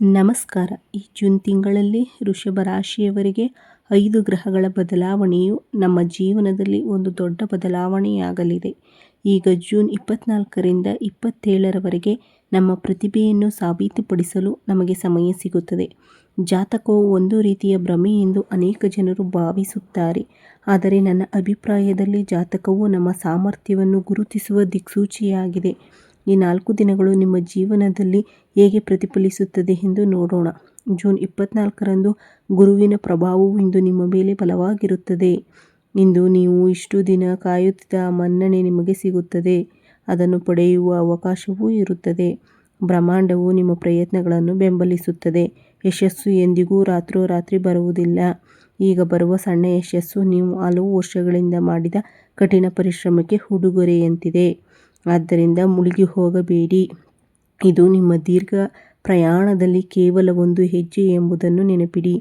ನಮಸ್ಕಾರ. ಈ ಜೂನ್ ತಿಂಗಳಲ್ಲಿ ವೃಷಭ ರಾಶಿಯವರಿಗೆ 5 ಗ್ರಹಗಳ ಬದಲಾವಣೆಯು ನಮ್ಮ ಜೀವನದಲ್ಲಿ ಒಂದು ದೊಡ್ಡ ಬದಲಾವಣೆಯಾಗಲಿದೆ. ಈಗ ಜೂನ್ 24ರಿಂದ 27ರವರೆಗೆ ನಮ್ಮ ಪ್ರತಿಭೆಯನ್ನು ಸಾಬೀತುಪಡಿಸಲು ನಮಗೆ ಸಮಯ ಸಿಗುತ್ತದೆ. ಜಾತಕವು ಒಂದು ರೀತಿಯ ಭ್ರಮೆ ಎಂದು ಅನೇಕ ಜನರು ಭಾವಿಸುತ್ತಾರೆ. ಆದರೆ ನನ್ನ ಅಭಿಪ್ರಾಯದಲ್ಲಿ ಜಾತಕವು ನಮ್ಮ ಸಾಮರ್ಥ್ಯವನ್ನು ಗುರುತಿಸುವ ದಿಕ್ಸೂಚಿಯಾಗಿದೆ. ಈ 4 ದಿನಗಳು ನಿಮ್ಮ ಜೀವನದಲ್ಲಿ ಹೇಗೆ ಪ್ರತಿಫಲಿಸುತ್ತದೆ ಎಂದು ನೋಡೋಣ. ಜೂನ್ 24ರಂದು ಗುರುವಿನ ಪ್ರಭಾವವು ಇಂದು ನಿಮ್ಮ ಮೇಲೆ ಬಲವಾಗಿರುತ್ತದೆ. ಇಂದು ನೀವು ಇಷ್ಟು ದಿನ ಕಾಯುತ್ತಿದ್ದ ಮನ್ನಣೆ ನಿಮಗೆ ಸಿಗುತ್ತದೆ. ಅದನ್ನು ಪಡೆಯುವ ಅವಕಾಶವೂ ಇರುತ್ತದೆ. ಬ್ರಹ್ಮಾಂಡವು ನಿಮ್ಮ ಪ್ರಯತ್ನಗಳನ್ನು ಬೆಂಬಲಿಸುತ್ತದೆ. ಯಶಸ್ಸು ಎಂದಿಗೂ ರಾತ್ರೋರಾತ್ರಿ ಬರುವುದಿಲ್ಲ. ಈಗ ಬರುವ ಸಣ್ಣ ಯಶಸ್ಸು ನೀವು ಹಲವು ವರ್ಷಗಳಿಂದ ಮಾಡಿದ ಕಠಿಣ ಪರಿಶ್ರಮಕ್ಕೆ ಉಡುಗೊರೆಯಂತಿದೆ. ಆದ್ದರಿಂದ ಮುಳುಗಿ ಹೋಗಬೇಡಿ. ಇದು ನಿಮ್ಮ ದೀರ್ಘ ಪ್ರಯಾಣದಲ್ಲಿ ಕೇವಲ ಒಂದು ಹೆಜ್ಜೆ ಎಂಬುದನ್ನು ನೆನಪಿಡಿ.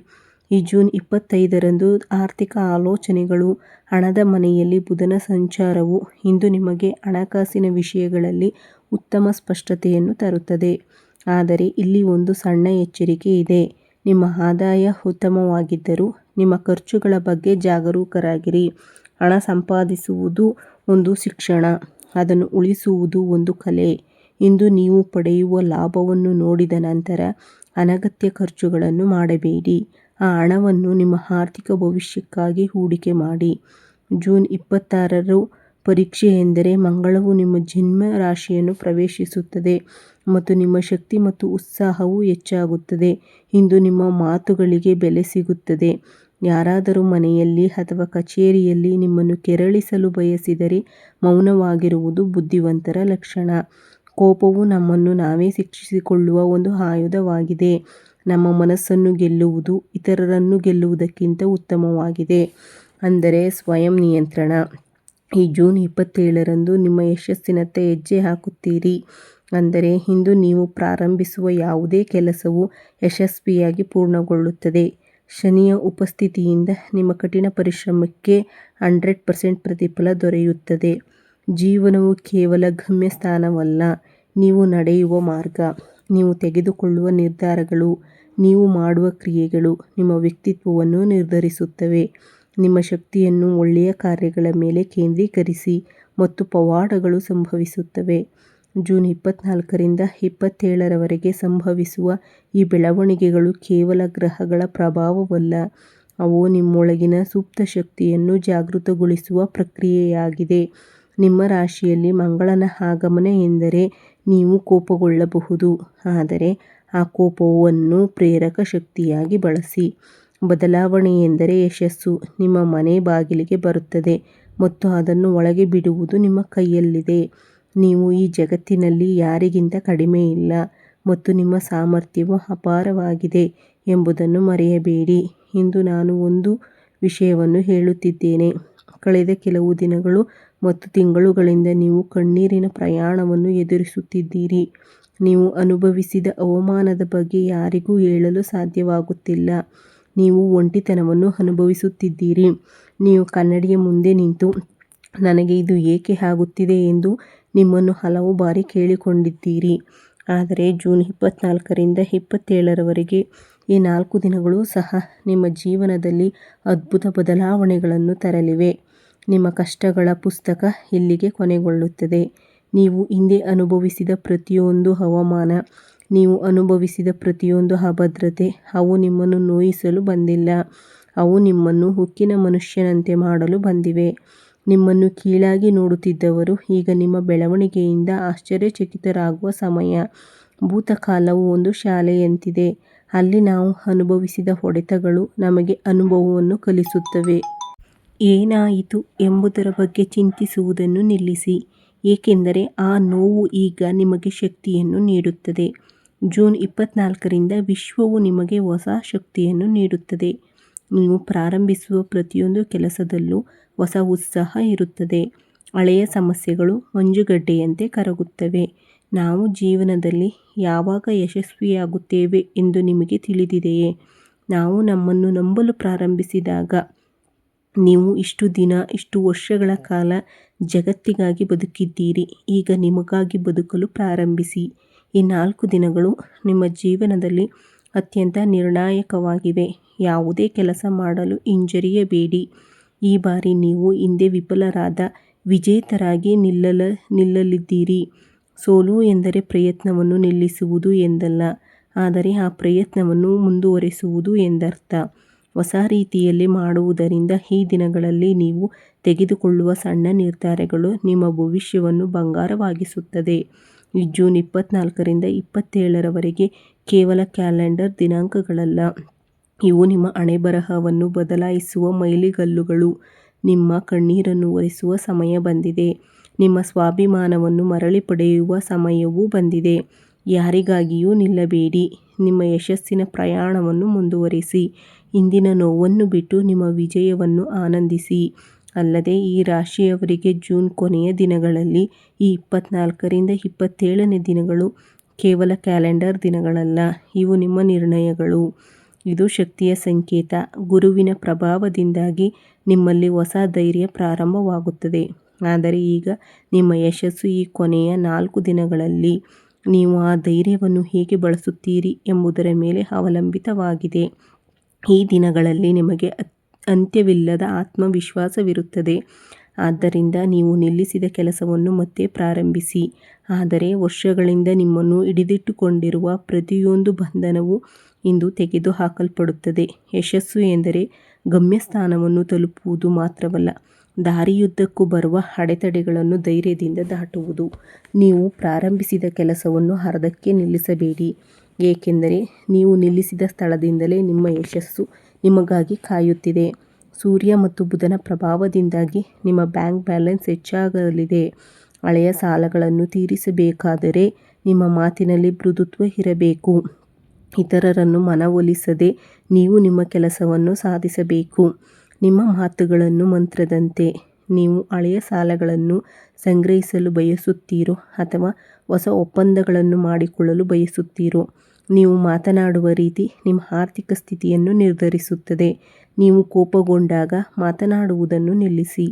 ಈ ಜೂನ್ 25ರಂದು ಆರ್ಥಿಕ ಆಲೋಚನೆಗಳು. ಹಣದ ಮನೆಯಲ್ಲಿ ಬುಧನ ಸಂಚಾರವು ಇಂದು ನಿಮಗೆ ಹಣಕಾಸಿನ ವಿಷಯಗಳಲ್ಲಿ ಉತ್ತಮ ಸ್ಪಷ್ಟತೆಯನ್ನು ತರುತ್ತದೆ. ಆದರೆ ಇಲ್ಲಿ ಒಂದು ಸಣ್ಣ ಎಚ್ಚರಿಕೆ ಇದೆ. ನಿಮ್ಮ ಆದಾಯ ಉತ್ತಮವಾಗಿದ್ದರೂ ನಿಮ್ಮ ಖರ್ಚುಗಳ ಬಗ್ಗೆ ಜಾಗರೂಕರಾಗಿರಿ. ಹಣ ಸಂಪಾದಿಸುವುದು ಒಂದು ಶಿಕ್ಷಣ, ಅದನ್ನು ಉಳಿಸುವುದು ಒಂದು ಕಲೆ. ಇಂದು ನೀವು ಪಡೆಯುವ ಲಾಭವನ್ನು ನೋಡಿದ ನಂತರ ಅನಗತ್ಯ ಖರ್ಚುಗಳನ್ನು ಮಾಡಬೇಡಿ. ಆ ಹಣವನ್ನು ನಿಮ್ಮ ಆರ್ಥಿಕ ಭವಿಷ್ಯಕ್ಕಾಗಿ ಹೂಡಿಕೆ ಮಾಡಿ. ಜೂನ್ 26 ಪರೀಕ್ಷೆ ಎಂದರೆ ಮಂಗಳವು ನಿಮ್ಮ ಜನ್ಮ ರಾಶಿಯನ್ನು ಪ್ರವೇಶಿಸುತ್ತದೆ ಮತ್ತು ನಿಮ್ಮ ಶಕ್ತಿ ಮತ್ತು ಉತ್ಸಾಹವು ಹೆಚ್ಚಾಗುತ್ತದೆ. ಇಂದು ನಿಮ್ಮ ಮಾತುಗಳಿಗೆ ಬೆಲೆ ಸಿಗುತ್ತದೆ. ಯಾರಾದರೂ ಮನೆಯಲ್ಲಿ ಅಥವಾ ಕಚೇರಿಯಲ್ಲಿ ನಿಮ್ಮನ್ನು ಕೆರಳಿಸಲು ಬಯಸಿದರೆ ಮೌನವಾಗಿರುವುದು ಬುದ್ಧಿವಂತರ ಲಕ್ಷಣ. ಕೋಪವು ನಮ್ಮನ್ನು ನಾವೇ ಶಿಕ್ಷಿಸಿಕೊಳ್ಳುವ ಒಂದು ಆಯುಧವಾಗಿದೆ. ನಮ್ಮ ಮನಸ್ಸನ್ನು ಗೆಲ್ಲುವುದು ಇತರರನ್ನು ಗೆಲ್ಲುವುದಕ್ಕಿಂತ ಉತ್ತಮವಾಗಿದೆ. ಅಂದರೆ ಸ್ವಯಂ ನಿಯಂತ್ರಣ. ಈ ಜೂನ್ 27ರಂದು ನಿಮ್ಮ ಯಶಸ್ಸಿನತ್ತ ಹೆಜ್ಜೆ ಹಾಕುತ್ತೀರಿ. ಅಂದರೆ ಇಂದು ನೀವು ಪ್ರಾರಂಭಿಸುವ ಯಾವುದೇ ಕೆಲಸವು ಯಶಸ್ವಿಯಾಗಿ ಪೂರ್ಣಗೊಳ್ಳುತ್ತದೆ. ಶನಿಯ ಉಪಸ್ಥಿತಿಯಿಂದ ನಿಮ್ಮ ಕಠಿಣ ಪರಿಶ್ರಮಕ್ಕೆ 100% ಪ್ರತಿಫಲ ದೊರೆಯುತ್ತದೆ. ಜೀವನವು ಕೇವಲ ಗಮ್ಯಸ್ಥಾನವಲ್ಲ, ನೀವು ನಡೆಯುವ ಮಾರ್ಗ. ನೀವು ತೆಗೆದುಕೊಳ್ಳುವ ನಿರ್ಧಾರಗಳು, ನೀವು ಮಾಡುವ ಕ್ರಿಯೆಗಳು ನಿಮ್ಮ ವ್ಯಕ್ತಿತ್ವವನ್ನು ನಿರ್ಧರಿಸುತ್ತವೆ. ನಿಮ್ಮ ಶಕ್ತಿಯನ್ನು ಒಳ್ಳೆಯ ಕಾರ್ಯಗಳ ಮೇಲೆ ಕೇಂದ್ರೀಕರಿಸಿ ಮತ್ತು ಪವಾಡಗಳು ಸಂಭವಿಸುತ್ತವೆ. ಜೂನ್ 24ರಿಂದ 27ರವರೆಗೆ ಸಂಭವಿಸುವ ಈ ಬೆಳವಣಿಗೆಗಳು ಕೇವಲ ಗ್ರಹಗಳ ಪ್ರಭಾವವಲ್ಲ, ಅವು ನಿಮ್ಮೊಳಗಿನ ಸುಪ್ತ ಶಕ್ತಿಯನ್ನು ಜಾಗೃತಗೊಳಿಸುವ ಪ್ರಕ್ರಿಯೆಯಾಗಿದೆ. ನಿಮ್ಮ ರಾಶಿಯಲ್ಲಿ ಮಂಗಳನ ಆಗಮನ ಎಂದರೆ ನೀವು ಕೋಪಗೊಳ್ಳಬಹುದು, ಆದರೆ ಆ ಕೋಪವನ್ನು ಪ್ರೇರಕ ಶಕ್ತಿಯಾಗಿ ಬಳಸಿ. ಬದಲಾವಣೆ ಎಂದರೆ ಯಶಸ್ಸು ನಿಮ್ಮ ಮನೆ ಬಾಗಿಲಿಗೆ ಬರುತ್ತದೆ ಮತ್ತು ಅದನ್ನು ಒಳಗೆ ಬಿಡುವುದು ನಿಮ್ಮ ಕೈಯಲ್ಲಿದೆ. ನೀವು ಈ ಜಗತ್ತಿನಲ್ಲಿ ಯಾರಿಗಿಂತ ಕಡಿಮೆ ಇಲ್ಲ ಮತ್ತು ನಿಮ್ಮ ಸಾಮರ್ಥ್ಯವು ಅಪಾರವಾಗಿದೆ ಎಂಬುದನ್ನು ಮರೆಯಬೇಡಿ. ಇಂದು ನಾನು ಒಂದು ವಿಷಯವನ್ನು ಹೇಳುತ್ತಿದ್ದೇನೆ. ಕಳೆದ ಕೆಲವು ದಿನಗಳು ಮತ್ತು ತಿಂಗಳುಗಳಿಂದ ನೀವು ಕಣ್ಣೀರಿನ ಪ್ರಯಾಣವನ್ನು ಎದುರಿಸುತ್ತಿದ್ದೀರಿ. ನೀವು ಅನುಭವಿಸಿದ ಅವಮಾನದ ಬಗ್ಗೆ ಯಾರಿಗೂ ಹೇಳಲು ಸಾಧ್ಯವಾಗುತ್ತಿಲ್ಲ. ನೀವು ಒಂಟಿತನವನ್ನು ಅನುಭವಿಸುತ್ತಿದ್ದೀರಿ. ನೀವು ಕನ್ನಡಿಯ ಮುಂದೆ ನಿಂತು ನನಗೆ ಇದು ಏಕೆ ಆಗುತ್ತಿದೆ ಎಂದು ನಿಮ್ಮನ್ನು ಹಲವು ಬಾರಿ ಕೇಳಿಕೊಂಡಿದ್ದೀರಿ. ಆದರೆ ಜೂನ್ 24ರಿಂದ 27ರವರೆಗೆ ಈ 4 ದಿನಗಳು ಸಹ ನಿಮ್ಮ ಜೀವನದಲ್ಲಿ ಅದ್ಭುತ ಬದಲಾವಣೆಗಳನ್ನು ತರಲಿವೆ. ನಿಮ್ಮ ಕಷ್ಟಗಳ ಪುಸ್ತಕ ಇಲ್ಲಿಗೆ ಕೊನೆಗೊಳ್ಳುತ್ತದೆ. ನೀವು ಹಿಂದೆ ಅನುಭವಿಸಿದ ಪ್ರತಿಯೊಂದು ಅವಮಾನ, ನೀವು ಅನುಭವಿಸಿದ ಪ್ರತಿಯೊಂದು ಅಭದ್ರತೆ, ಅವು ನಿಮ್ಮನ್ನು ನೋಯಿಸಲು ಬಂದಿಲ್ಲ. ಅವು ನಿಮ್ಮನ್ನು ಉಕ್ಕಿನ ಮನುಷ್ಯನಂತೆ ಮಾಡಲು ಬಂದಿವೆ. ನಿಮ್ಮನ್ನು ಕೀಳಾಗಿ ನೋಡುತ್ತಿದ್ದವರು ಈಗ ನಿಮ್ಮ ಬೆಳವಣಿಗೆಯಿಂದ ಆಶ್ಚರ್ಯಚಕಿತರಾಗುವ ಸಮಯ. ಭೂತಕಾಲವು ಒಂದು ಶಾಲೆಯಂತಿದೆ. ಅಲ್ಲಿ ನಾವು ಅನುಭವಿಸಿದ ಹೊಡೆತಗಳು ನಮಗೆ ಅನುಭವವನ್ನು ಕಲಿಸುತ್ತವೆ. ಏನಾಯಿತು ಎಂಬುದರ ಬಗ್ಗೆ ಚಿಂತಿಸುವುದನ್ನು ನಿಲ್ಲಿಸಿ, ಏಕೆಂದರೆ ಆ ನೋವು ಈಗ ನಿಮಗೆ ಶಕ್ತಿಯನ್ನು ನೀಡುತ್ತದೆ. ಜೂನ್ 24ರಿಂದ ವಿಶ್ವವು ನಿಮಗೆ ಹೊಸ ಶಕ್ತಿಯನ್ನು ನೀಡುತ್ತದೆ. ನೀವು ಪ್ರಾರಂಭಿಸುವ ಪ್ರತಿಯೊಂದು ಕೆಲಸದಲ್ಲೂ ಹೊಸ ಉತ್ಸಾಹ ಇರುತ್ತದೆ. ಹಳೆಯ ಸಮಸ್ಯೆಗಳು ಮಂಜುಗಡ್ಡೆಯಂತೆ ಕರಗುತ್ತವೆ. ನಾವು ಜೀವನದಲ್ಲಿ ಯಾವಾಗ ಯಶಸ್ವಿಯಾಗುತ್ತೇವೆ ಎಂದು ನಿಮಗೆ ತಿಳಿದಿದೆಯೇ? ನಾವು ನಮ್ಮನ್ನು ನಂಬಲು ಪ್ರಾರಂಭಿಸಿದಾಗ. ನೀವು ಇಷ್ಟು ದಿನ, ಇಷ್ಟು ವರ್ಷಗಳ ಕಾಲ ಜಗತ್ತಿಗಾಗಿ ಬದುಕಿದ್ದೀರಿ. ಈಗ ನಿಮಗಾಗಿ ಬದುಕಲು ಪ್ರಾರಂಭಿಸಿ. ಈ 4 ದಿನಗಳು ನಿಮ್ಮ ಜೀವನದಲ್ಲಿ ಅತ್ಯಂತ ನಿರ್ಣಾಯಕವಾಗಿವೆ. ಯಾವುದೇ ಕೆಲಸ ಮಾಡಲು ಹಿಂಜರಿಯಬೇಡಿ. ಈ ಬಾರಿ ನೀವು ಹಿಂದೆ ವಿಫಲರಾದ ವಿಜೇತರಾಗಿ ನಿಲ್ಲಲಿದ್ದೀರಿ. ಸೋಲು ಎಂದರೆ ಪ್ರಯತ್ನವನ್ನು ನಿಲ್ಲಿಸುವುದು ಎಂದಲ್ಲ, ಆದರೆ ಆ ಪ್ರಯತ್ನವನ್ನು ಮುಂದುವರಿಸುವುದು ಎಂದರ್ಥ. ಹೊಸ ರೀತಿಯಲ್ಲಿ ಮಾಡುವುದರಿಂದ ಈ ದಿನಗಳಲ್ಲಿ ನೀವು ತೆಗೆದುಕೊಳ್ಳುವ ಸಣ್ಣ ನಿರ್ಧಾರಗಳು ನಿಮ್ಮ ಭವಿಷ್ಯವನ್ನು ಬಂಗಾರವಾಗಿಸುತ್ತದೆ. ಈ ಜೂನ್ 24ರಿಂದ 27ರವರೆಗೆ ಕೇವಲ ಕ್ಯಾಲೆಂಡರ್ ದಿನಾಂಕಗಳಲ್ಲ, ಇವು ನಿಮ್ಮ ಹಣೆಬರಹವನ್ನು ಬದಲಾಯಿಸುವ ಮೈಲಿಗಲ್ಲುಗಳು. ನಿಮ್ಮ ಕಣ್ಣೀರನ್ನು ಒರೆಸುವ ಸಮಯ ಬಂದಿದೆ. ನಿಮ್ಮ ಸ್ವಾಭಿಮಾನವನ್ನು ಮರಳಿ ಪಡೆಯುವ ಸಮಯವೂ ಬಂದಿದೆ. ಯಾರಿಗಾಗಿಯೂ ನಿಲ್ಲಬೇಡಿ. ನಿಮ್ಮ ಯಶಸ್ಸಿನ ಪ್ರಯಾಣವನ್ನು ಮುಂದುವರಿಸಿ. ಇಂದಿನ ನೋವನ್ನು ಬಿಟ್ಟು ನಿಮ್ಮ ವಿಜಯವನ್ನು ಆನಂದಿಸಿ. ಅಲ್ಲದೆ ಈ ರಾಶಿಯವರಿಗೆ ಜೂನ್ ಕೊನೆಯ ದಿನಗಳಲ್ಲಿ ಈ 24ರಿಂದ 27ನೇ ದಿನಗಳು ಕೇವಲ ಕ್ಯಾಲೆಂಡರ್ ದಿನಗಳಲ್ಲ, ಇವು ನಿಮ್ಮ ನಿರ್ಣಯಗಳು. ಇದು ಶಕ್ತಿಯ ಸಂಕೇತ. ಗುರುವಿನ ಪ್ರಭಾವದಿಂದಾಗಿ ನಿಮ್ಮಲ್ಲಿ ಹೊಸ ಧೈರ್ಯ ಪ್ರಾರಂಭವಾಗುತ್ತದೆ. ಆದರೆ ಈಗ ನಿಮ್ಮ ಯಶಸ್ಸು ಈ ಕೊನೆಯ 4 ದಿನಗಳಲ್ಲಿ ನೀವು ಆ ಧೈರ್ಯವನ್ನು ಹೇಗೆ ಬಳಸುತ್ತೀರಿ ಎಂಬುದರ ಮೇಲೆ ಅವಲಂಬಿತವಾಗಿದೆ. ಈ ದಿನಗಳಲ್ಲಿ ನಿಮಗೆ ಅಂತ್ಯವಿಲ್ಲದ ಆತ್ಮವಿಶ್ವಾಸವಿರುತ್ತದೆ. ಆದ್ದರಿಂದ ನೀವು ನಿಲ್ಲಿಸಿದ ಕೆಲಸವನ್ನು ಮತ್ತೆ ಪ್ರಾರಂಭಿಸಿ. ಆದರೆ ವರ್ಷಗಳಿಂದ ನಿಮ್ಮನ್ನು ಹಿಡಿದಿಟ್ಟುಕೊಂಡಿರುವ ಪ್ರತಿಯೊಂದು ಬಂಧನವೂ ಇಂದು ತೆಗೆದುಹಾಕಲ್ಪಡುತ್ತದೆ. ಯಶಸ್ಸು ಎಂದರೆ ಗಮ್ಯಸ್ಥಾನವನ್ನು ತಲುಪುವುದು ಮಾತ್ರವಲ್ಲ, ದಾರಿಯುದ್ದಕ್ಕೂ ಬರುವ ಅಡೆತಡೆಗಳನ್ನು ಧೈರ್ಯದಿಂದ ದಾಟುವುದು. ನೀವು ಪ್ರಾರಂಭಿಸಿದ ಕೆಲಸವನ್ನು ಅರ್ಧಕ್ಕೆ ನಿಲ್ಲಿಸಬೇಡಿ, ಏಕೆಂದರೆ ನೀವು ನಿಲ್ಲಿಸಿದ ಸ್ಥಳದಿಂದಲೇ ನಿಮ್ಮ ಯಶಸ್ಸು ನಿಮಗಾಗಿ ಕಾಯುತ್ತಿದೆ. ಸೂರ್ಯ ಮತ್ತು ಬುಧನ ಪ್ರಭಾವದಿಂದಾಗಿ ನಿಮ್ಮ ಬ್ಯಾಂಕ್ ಬ್ಯಾಲೆನ್ಸ್ ಹೆಚ್ಚಾಗಲಿದೆ. ಹಳೆಯ ಸಾಲಗಳನ್ನು ತೀರಿಸಬೇಕಾದರೆ ನಿಮ್ಮ ಮಾತಿನಲ್ಲಿ ಮೃದುತ್ವ ಇರಬೇಕು. ಇತರರನ್ನು ಮನವೊಲಿಸದೆ ನೀವು ನಿಮ್ಮ ಕೆಲಸವನ್ನು ಸಾಧಿಸಬೇಕು. ನಿಮ್ಮ ಮಾತುಗಳನ್ನು ಮಂತ್ರದಂತೆ. ನೀವು ಹಳೆಯ ಸಾಲಗಳನ್ನು ಸಂಗ್ರಹಿಸಲು ಬಯಸುತ್ತೀರೋ ಅಥವಾ ಹೊಸ ಒಪ್ಪಂದಗಳನ್ನು ಮಾಡಿಕೊಳ್ಳಲು ಬಯಸುತ್ತೀರೋ? ನೀವು ಮಾತನಾಡುವ ರೀತಿ ನಿಮ್ಮ ಆರ್ಥಿಕ ಸ್ಥಿತಿಯನ್ನು ನಿರ್ಧರಿಸುತ್ತದೆ. ನೀವು ಕೋಪಗೊಂಡಾಗ ಮಾತನಾಡುವುದನ್ನು ನಿಲ್ಲಿಸಿ.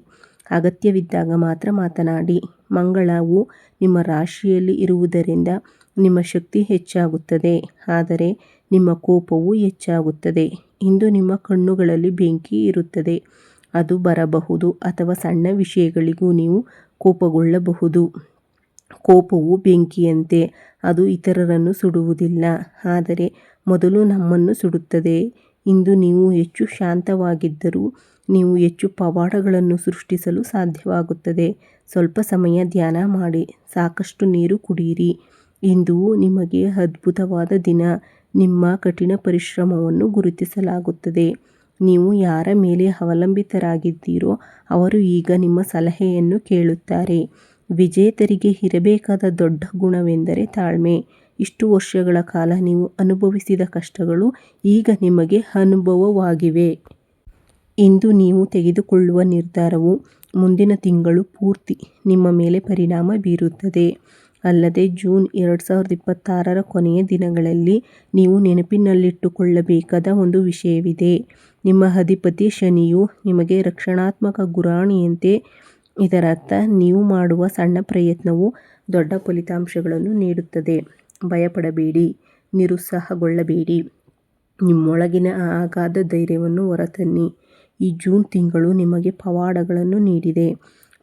ಅಗತ್ಯವಿದ್ದಾಗ ಮಾತ್ರ ಮಾತನಾಡಿ. ಮಂಗಳವು ನಿಮ್ಮ ರಾಶಿಯಲ್ಲಿ ಇರುವುದರಿಂದ ನಿಮ್ಮ ಶಕ್ತಿ ಹೆಚ್ಚಾಗುತ್ತದೆ, ಆದರೆ ನಿಮ್ಮ ಕೋಪವೂ ಹೆಚ್ಚಾಗುತ್ತದೆ. ಇಂದು ನಿಮ್ಮ ಕಣ್ಣುಗಳಲ್ಲಿ ಬೆಂಕಿ ಇರುತ್ತದೆ. ಅದು ಬರಬಹುದು ಅಥವಾ ಸಣ್ಣ ವಿಷಯಗಳಿಗೂ ನೀವು ಕೋಪಗೊಳ್ಳಬಹುದು. ಕೋಪವು ಬೆಂಕಿಯಂತೆ, ಅದು ಇತರರನ್ನು ಸುಡುವುದಿಲ್ಲ, ಆದರೆ ಮೊದಲು ನಮ್ಮನ್ನು ಸುಡುತ್ತದೆ. ಇಂದು ನೀವು ಹೆಚ್ಚು ಶಾಂತವಾಗಿದ್ದರೂ ನೀವು ಹೆಚ್ಚು ಪವಾಡಗಳನ್ನು ಸೃಷ್ಟಿಸಲು ಸಾಧ್ಯವಾಗುತ್ತದೆ. ಸ್ವಲ್ಪ ಸಮಯ ಧ್ಯಾನ ಮಾಡಿ, ಸಾಕಷ್ಟು ನೀರು ಕುಡಿಯಿರಿ. ಇಂದು ನಿಮಗೆ ಅದ್ಭುತವಾದ ದಿನ. ನಿಮ್ಮ ಕಠಿಣ ಪರಿಶ್ರಮವನ್ನು ಗುರುತಿಸಲಾಗುತ್ತದೆ. ನೀವು ಯಾರ ಮೇಲೆ ಅವಲಂಬಿತರಾಗಿದ್ದೀರೋ ಅವರು ಈಗ ನಿಮ್ಮ ಸಲಹೆಯನ್ನು ಕೇಳುತ್ತಾರೆ. ವಿಜೇತರಿಗೆ ಇರಬೇಕಾದ ದೊಡ್ಡ ಗುಣವೆಂದರೆ ತಾಳ್ಮೆ. ಇಷ್ಟು ವರ್ಷಗಳ ಕಾಲ ನೀವು ಅನುಭವಿಸಿದ ಕಷ್ಟಗಳು ಈಗ ನಿಮಗೆ ಅನುಭವವಾಗಿವೆ. ಇಂದು ನೀವು ತೆಗೆದುಕೊಳ್ಳುವ ನಿರ್ಧಾರವು ಮುಂದಿನ ತಿಂಗಳು ಪೂರ್ತಿ ನಿಮ್ಮ ಮೇಲೆ ಪರಿಣಾಮ ಬೀರುತ್ತದೆ. ಅಲ್ಲದೆ ಜೂನ್ 2026ರ ಕೊನೆಯ ದಿನಗಳಲ್ಲಿ ನೀವು ನೆನಪಿನಲ್ಲಿಟ್ಟುಕೊಳ್ಳಬೇಕಾದ ಒಂದು ವಿಷಯವಿದೆ. ನಿಮ್ಮ ಅಧಿಪತಿ ಶನಿಯು ನಿಮಗೆ ರಕ್ಷಣಾತ್ಮಕ ಗುರಾಣಿಯಂತೆ. ಇದರರ್ಥ ನೀವು ಮಾಡುವ ಸಣ್ಣ ಪ್ರಯತ್ನವು ದೊಡ್ಡ ಫಲಿತಾಂಶಗಳನ್ನು ನೀಡುತ್ತದೆ. ಭಯಪಡಬೇಡಿ, ನಿರುತ್ಸಾಹಗೊಳ್ಳಬೇಡಿ. ನಿಮ್ಮೊಳಗಿನ ಆ ಅಗಾಧ ಧೈರ್ಯವನ್ನು ಹೊರತನ್ನಿ. ಈ ಜೂನ್ ತಿಂಗಳು ನಿಮಗೆ ಪವಾಡಗಳನ್ನು ನೀಡಿದೆ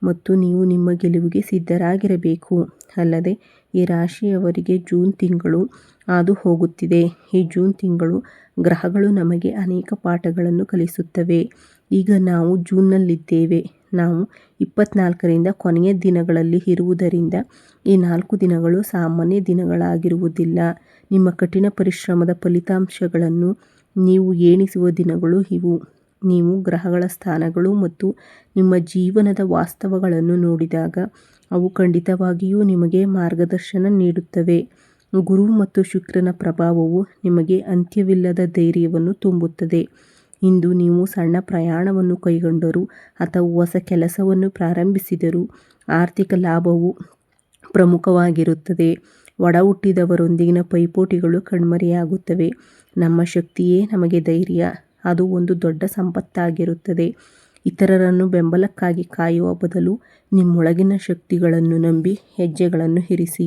ಮತ್ತು ನೀವು ನಿಮ್ಮ ಗೆಲುವಿಗೆ ಸಿದ್ಧರಾಗಿರಬೇಕು. ಅಲ್ಲದೆ ಈ ರಾಶಿಯವರಿಗೆ ಜೂನ್ ತಿಂಗಳು ಹಾದು ಹೋಗುತ್ತಿದೆ. ಈ ಜೂನ್ ತಿಂಗಳು ಗ್ರಹಗಳು ನಮಗೆ ಅನೇಕ ಪಾಠಗಳನ್ನು ಕಲಿಸುತ್ತವೆ. ಈಗ ನಾವು ಜೂನ್ನಲ್ಲಿದ್ದೇವೆ. ನಾವು 24ರಿಂದ ಕೊನೆಯ ದಿನಗಳಲ್ಲಿ ಇರುವುದರಿಂದ ಈ 4 ದಿನಗಳು ಸಾಮಾನ್ಯ ದಿನಗಳಾಗಿರುವುದಿಲ್ಲ. ನಿಮ್ಮ ಕಠಿಣ ಪರಿಶ್ರಮದ ಫಲಿತಾಂಶಗಳನ್ನು ನೀವು ಎಣಿಸುವ ದಿನಗಳು ಇವು. ನೀವು ಗ್ರಹಗಳ ಸ್ಥಾನಗಳು ಮತ್ತು ನಿಮ್ಮ ಜೀವನದ ವಾಸ್ತವಗಳನ್ನು ನೋಡಿದಾಗ ಅವು ಖಂಡಿತವಾಗಿಯೂ ನಿಮಗೆ ಮಾರ್ಗದರ್ಶನ ನೀಡುತ್ತವೆ. ಗುರು ಮತ್ತು ಶುಕ್ರನ ಪ್ರಭಾವವು ನಿಮಗೆ ಅಂತ್ಯವಿಲ್ಲದ ಧೈರ್ಯವನ್ನು ತುಂಬುತ್ತದೆ. ಇಂದು ನೀವು ಸಣ್ಣ ಪ್ರಯಾಣವನ್ನು ಕೈಗೊಂಡರೂ ಅಥವಾ ಹೊಸ ಕೆಲಸವನ್ನು ಪ್ರಾರಂಭಿಸಿದರೂ ಆರ್ಥಿಕ ಲಾಭವು ಪ್ರಮುಖವಾಗಿರುತ್ತದೆ. ಒಡ ಹುಟ್ಟಿದವರೊಂದಿಗಿನ ಪೈಪೋಟಿಗಳು ಕಣ್ಮರೆಯಾಗುತ್ತವೆ. ನಮ್ಮ ಶಕ್ತಿಯೇ ನಮಗೆ ಧೈರ್ಯ. ಅದು ಒಂದು ದೊಡ್ಡ ಸಂಪತ್ತಾಗಿರುತ್ತದೆ. ಇತರರನ್ನು ಬೆಂಬಲಕ್ಕಾಗಿ ಕಾಯುವ ಬದಲು ನಿಮ್ಮೊಳಗಿನ ಶಕ್ತಿಗಳನ್ನು ನಂಬಿ ಹೆಜ್ಜೆಗಳನ್ನು ಇರಿಸಿ.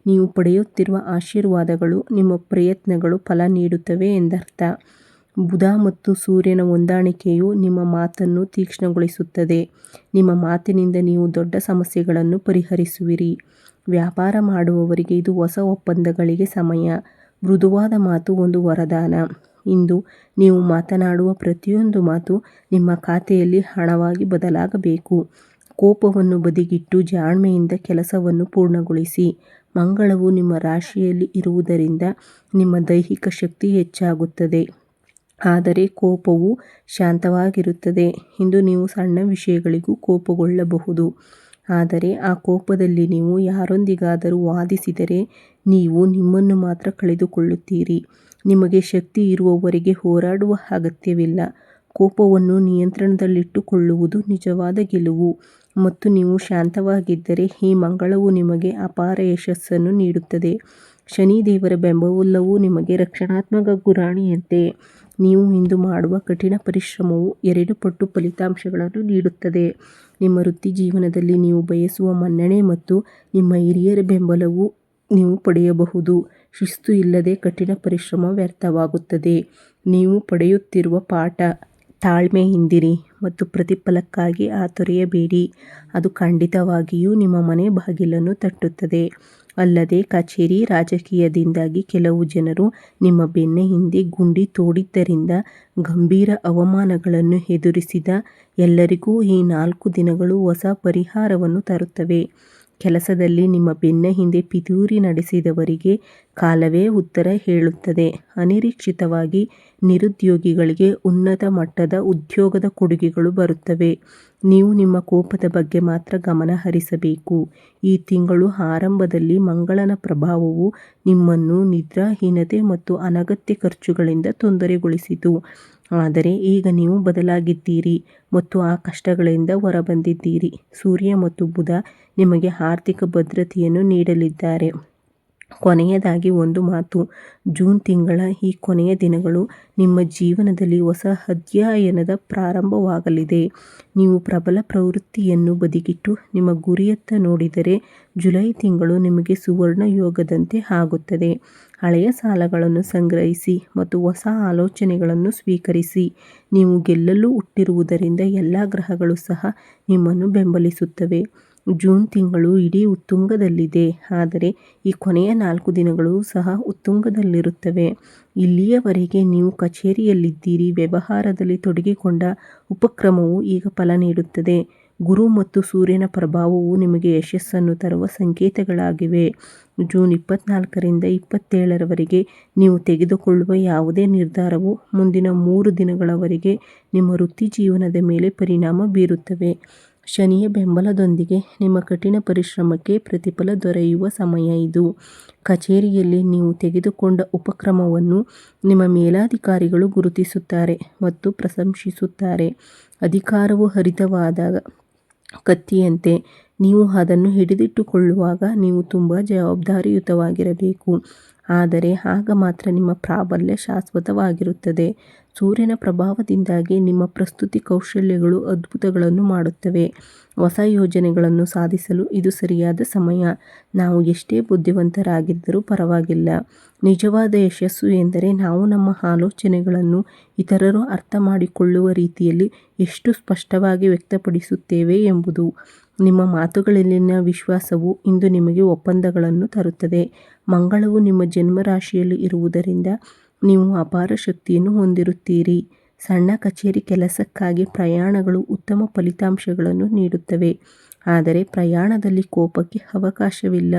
ನೀವು ಪಡೆಯುತ್ತಿರುವ ಆಶೀರ್ವಾದಗಳು ನಿಮ್ಮ ಪ್ರಯತ್ನಗಳು ಫಲ ನೀಡುತ್ತವೆ ಎಂದರ್ಥ. ಬುಧ ಮತ್ತು ಸೂರ್ಯನ ಹೊಂದಾಣಿಕೆಯು ನಿಮ್ಮ ಮಾತನ್ನು ತೀಕ್ಷ್ಣಗೊಳಿಸುತ್ತದೆ. ನಿಮ್ಮ ಮಾತಿನಿಂದ ನೀವು ದೊಡ್ಡ ಸಮಸ್ಯೆಗಳನ್ನು ಪರಿಹರಿಸುವಿರಿ. ವ್ಯಾಪಾರ ಮಾಡುವವರಿಗೆ ಇದು ಹೊಸ ಒಪ್ಪಂದಗಳಿಗೆ ಸಮಯ. ಮೃದುವಾದ ಮಾತು ಒಂದು ವರದಾನ. ಇಂದು ನೀವು ಮಾತನಾಡುವ ಪ್ರತಿಯೊಂದು ಮಾತು ನಿಮ್ಮ ಖಾತೆಯಲ್ಲಿ ಹಣವಾಗಿ ಬದಲಾಗಬೇಕು. ಕೋಪವನ್ನು ಬದಿಗಿಟ್ಟು ಜಾಣ್ಮೆಯಿಂದ ಕೆಲಸವನ್ನು ಪೂರ್ಣಗೊಳಿಸಿ. ಮಂಗಳವು ನಿಮ್ಮ ರಾಶಿಯಲ್ಲಿ ಇರುವುದರಿಂದ ನಿಮ್ಮ ದೈಹಿಕ ಶಕ್ತಿ ಹೆಚ್ಚಾಗುತ್ತದೆ, ಆದರೆ ಕೋಪವು ಶಾಂತವಾಗಿರುತ್ತದೆ. ಇಂದು ನೀವು ಸಣ್ಣ ವಿಷಯಗಳಿಗೂ ಕೋಪಗೊಳ್ಳಬಹುದು, ಆದರೆ ಆ ಕೋಪದಲ್ಲಿ ನೀವು ಯಾರೊಂದಿಗಾದರೂ ವಾದಿಸಿದರೆ ನೀವು ನಿಮ್ಮನ್ನು ಮಾತ್ರ ಕಳೆದುಕೊಳ್ಳುತ್ತೀರಿ. ನಿಮಗೆ ಶಕ್ತಿ ಇರುವವರೆಗೆ ಹೋರಾಡುವ ಅಗತ್ಯವಿಲ್ಲ. ಕೋಪವನ್ನು ನಿಯಂತ್ರಣದಲ್ಲಿಟ್ಟುಕೊಳ್ಳುವುದು ನಿಜವಾದ ಗೆಲುವು. ಮತ್ತು ನೀವು ಶಾಂತವಾಗಿದ್ದರೆ ಈ ಮಂಗಳವು ನಿಮಗೆ ಅಪಾರ ಯಶಸ್ಸನ್ನು ನೀಡುತ್ತದೆ. ಶನಿ ದೇವರ ಬೆಂಬಲವು ನಿಮಗೆ ರಕ್ಷಣಾತ್ಮಕ ಗುರಾಣಿಯಂತೆ. ನೀವು ಇಂದು ಮಾಡುವ ಕಠಿಣ ಪರಿಶ್ರಮವು 2 ಪಟ್ಟು ಫಲಿತಾಂಶಗಳನ್ನು ನೀಡುತ್ತದೆ. ನಿಮ್ಮ ವೃತ್ತಿ ಜೀವನದಲ್ಲಿ ನೀವು ಬಯಸುವ ಮನ್ನಣೆ ಮತ್ತು ನಿಮ್ಮ ಹಿರಿಯರ ಬೆಂಬಲವು ನೀವು ಪಡೆಯಬಹುದು. ಶಿಸ್ತು ಇಲ್ಲದೆ ಕಠಿಣ ಪರಿಶ್ರಮ ವ್ಯರ್ಥವಾಗುತ್ತದೆ. ನೀವು ಪಡೆಯುತ್ತಿರುವ ಪಾಠ. ತಾಳ್ಮೆಯಿಂದಿರಿ ಮತ್ತು ಪ್ರತಿಫಲಕ್ಕಾಗಿ ತೊರೆಯಬೇಡಿ. ಅದು ಖಂಡಿತವಾಗಿಯೂ ನಿಮ್ಮ ಮನೆ ಬಾಗಿಲನ್ನು ತಟ್ಟುತ್ತದೆ. ಅಲ್ಲದೆ ಕಚೇರಿ ರಾಜಕೀಯದಿಂದಾಗಿ ಕೆಲವು ಜನರು ನಿಮ್ಮ ಬೆನ್ನ ಹಿಂದೆ ಗುಂಡಿ ತೋಡಿದ್ದರಿಂದ ಗಂಭೀರ ಅವಮಾನಗಳನ್ನು ಎದುರಿಸಿದ ಎಲ್ಲರಿಗೂ ಈ 4 ದಿನಗಳು ಹೊಸ ಪರಿಹಾರವನ್ನು ತರುತ್ತವೆ. ಕೆಲಸದಲ್ಲಿ ನಿಮ್ಮ ಬೆನ್ನ ಹಿಂದೆ ಪಿತೂರಿ ನಡೆಸಿದವರಿಗೆ ಕಾಲವೇ ಉತ್ತರ ಹೇಳುತ್ತದೆ. ಅನಿರೀಕ್ಷಿತವಾಗಿ ನಿರುದ್ಯೋಗಿಗಳಿಗೆ ಉನ್ನತ ಮಟ್ಟದ ಉದ್ಯೋಗದ ಕೊಡುಗೆಗಳು ಬರುತ್ತವೆ. ನೀವು ನಿಮ್ಮ ಕೋಪದ ಬಗ್ಗೆ ಮಾತ್ರ ಗಮನ ಹರಿಸಬೇಕು. ಈ ತಿಂಗಳು ಆರಂಭದಲ್ಲಿ ಮಂಗಳನ ಪ್ರಭಾವವು ನಿಮ್ಮನ್ನು ನಿದ್ರಾಹೀನತೆ ಮತ್ತು ಅನಗತ್ಯ ಖರ್ಚುಗಳಿಂದ ತೊಂದರೆಗೊಳಿಸಿತು, ಆದರೆ ಈಗ ನೀವು ಬದಲಾಗಿದ್ದೀರಿ ಮತ್ತು ಆ ಕಷ್ಟಗಳಿಂದ ಹೊರಬಂದಿದ್ದೀರಿ. ಸೂರ್ಯ ಮತ್ತು ಬುಧ ನಿಮಗೆ ಆರ್ಥಿಕ ಭದ್ರತೆಯನ್ನು ನೀಡಲಿದ್ದಾರೆ. ಕೊನೆಯದಾಗಿ ಒಂದು ಮಾತು. ಜೂನ್ ತಿಂಗಳ ಈ ಕೊನೆಯ ದಿನಗಳು ನಿಮ್ಮ ಜೀವನದಲ್ಲಿ ಹೊಸ ಅಧ್ಯಾಯದ ಪ್ರಾರಂಭವಾಗಲಿದೆ. ನೀವು ಪ್ರಬಲ ಪ್ರವೃತ್ತಿಯನ್ನು ಬದಿಗಿಟ್ಟು ನಿಮ್ಮ ಗುರಿಯತ್ತ ನೋಡಿದರೆ ಜುಲೈ ತಿಂಗಳು ನಿಮಗೆ ಸುವರ್ಣ ಯೋಗದಂತೆ ಆಗುತ್ತದೆ. ಹಳೆಯ ಸಾಲಗಳನ್ನು ಸಂಗ್ರಹಿಸಿ ಮತ್ತು ಹೊಸ ಆಲೋಚನೆಗಳನ್ನು ಸ್ವೀಕರಿಸಿ. ನೀವು ಗೆಲ್ಲಲು ಹುಟ್ಟಿರುವುದರಿಂದ ಎಲ್ಲ ಗ್ರಹಗಳು ಸಹ ನಿಮ್ಮನ್ನು ಬೆಂಬಲಿಸುತ್ತವೆ. ಜೂನ್ ತಿಂಗಳು ಇಡೀ ಉತ್ತುಂಗದಲ್ಲಿದೆ, ಆದರೆ ಈ ಕೊನೆಯ 4 ದಿನಗಳು ಸಹ ಉತ್ತುಂಗದಲ್ಲಿರುತ್ತವೆ. ಇಲ್ಲಿಯವರೆಗೆ ನೀವು ಕಚೇರಿಯಲ್ಲಿದ್ದೀರಿ. ವ್ಯವಹಾರದಲ್ಲಿ ತೊಡಗಿಕೊಂಡ ಉಪಕ್ರಮವು ಈಗ ಫಲ ನೀಡುತ್ತದೆ. ಗುರು ಮತ್ತು ಸೂರ್ಯನ ಪ್ರಭಾವವು ನಿಮಗೆ ಯಶಸ್ಸನ್ನು ತರುವ ಸಂಕೇತಗಳಾಗಿವೆ. ಜೂನ್ 24ರಿಂದ 27ರವರೆಗೆ ನೀವು ತೆಗೆದುಕೊಳ್ಳುವ ಯಾವುದೇ ನಿರ್ಧಾರವು ಮುಂದಿನ 3 ದಿನಗಳವರೆಗೆ ನಿಮ್ಮ ವೃತ್ತಿಜೀವನದ ಮೇಲೆ ಪರಿಣಾಮ ಬೀರುತ್ತವೆ. ಶನಿಯ ಬೆಂಬಲದೊಂದಿಗೆ ನಿಮ್ಮ ಕಠಿಣ ಪರಿಶ್ರಮಕ್ಕೆ ಪ್ರತಿಫಲ ದೊರೆಯುವ ಸಮಯ ಇದು. ಕಚೇರಿಯಲ್ಲಿ ನೀವು ತೆಗೆದುಕೊಂಡ ಉಪಕ್ರಮವನ್ನು ನಿಮ್ಮ ಮೇಲಾಧಿಕಾರಿಗಳು ಗುರುತಿಸುತ್ತಾರೆ ಮತ್ತು ಪ್ರಶಂಸಿಸುತ್ತಾರೆ. ಅಧಿಕಾರವು ಹರಿತವಾದ ಕತ್ತಿಯಂತೆ. ನೀವು ಅದನ್ನು ಹಿಡಿದಿಟ್ಟುಕೊಳ್ಳುವಾಗ ನೀವು ತುಂಬ ಜವಾಬ್ದಾರಿಯುತವಾಗಿರಬೇಕು, ಆದರೆ ಆಗ ಮಾತ್ರ ನಿಮ್ಮ ಪ್ರಾಬಲ್ಯ ಶಾಶ್ವತವಾಗಿರುತ್ತದೆ. ಸೂರ್ಯನ ಪ್ರಭಾವದಿಂದಾಗಿ ನಿಮ್ಮ ಪ್ರಸ್ತುತಿ ಕೌಶಲ್ಯಗಳು ಅದ್ಭುತಗಳನ್ನು ಮಾಡುತ್ತವೆ. ಹೊಸ ಯೋಜನೆಗಳನ್ನು ಸಾಧಿಸಲು ಇದು ಸರಿಯಾದ ಸಮಯ. ನಾವು ಎಷ್ಟೇ ಬುದ್ಧಿವಂತರಾಗಿದ್ದರೂ ಪರವಾಗಿಲ್ಲ. ನಿಜವಾದ ಯಶಸ್ಸು ಎಂದರೆ ನಾವು ನಮ್ಮ ಆಲೋಚನೆಗಳನ್ನು ಇತರರು ಅರ್ಥ ಮಾಡಿಕೊಳ್ಳುವ ರೀತಿಯಲ್ಲಿ ಎಷ್ಟು ಸ್ಪಷ್ಟವಾಗಿ ವ್ಯಕ್ತಪಡಿಸುತ್ತೇವೆ ಎಂಬುದು. ನಿಮ್ಮ ಮಾತುಗಳಲ್ಲಿನ ವಿಶ್ವಾಸವು ಇಂದು ನಿಮಗೆ ಒಪ್ಪಂದಗಳನ್ನು ತರುತ್ತದೆ. ಮಂಗಳವು ನಿಮ್ಮ ಜನ್ಮರಾಶಿಯಲ್ಲಿ ಇರುವುದರಿಂದ ನೀವು ಅಪಾರ ಶಕ್ತಿಯನ್ನು ಹೊಂದಿರುತ್ತೀರಿ. ಸಣ್ಣ ಕಚೇರಿ ಕೆಲಸಕ್ಕಾಗಿ ಪ್ರಯಾಣಗಳು ಉತ್ತಮ ಫಲಿತಾಂಶಗಳನ್ನು ನೀಡುತ್ತವೆ, ಆದರೆ ಪ್ರಯಾಣದಲ್ಲಿ ಕೋಪಕ್ಕೆ ಅವಕಾಶವಿಲ್ಲ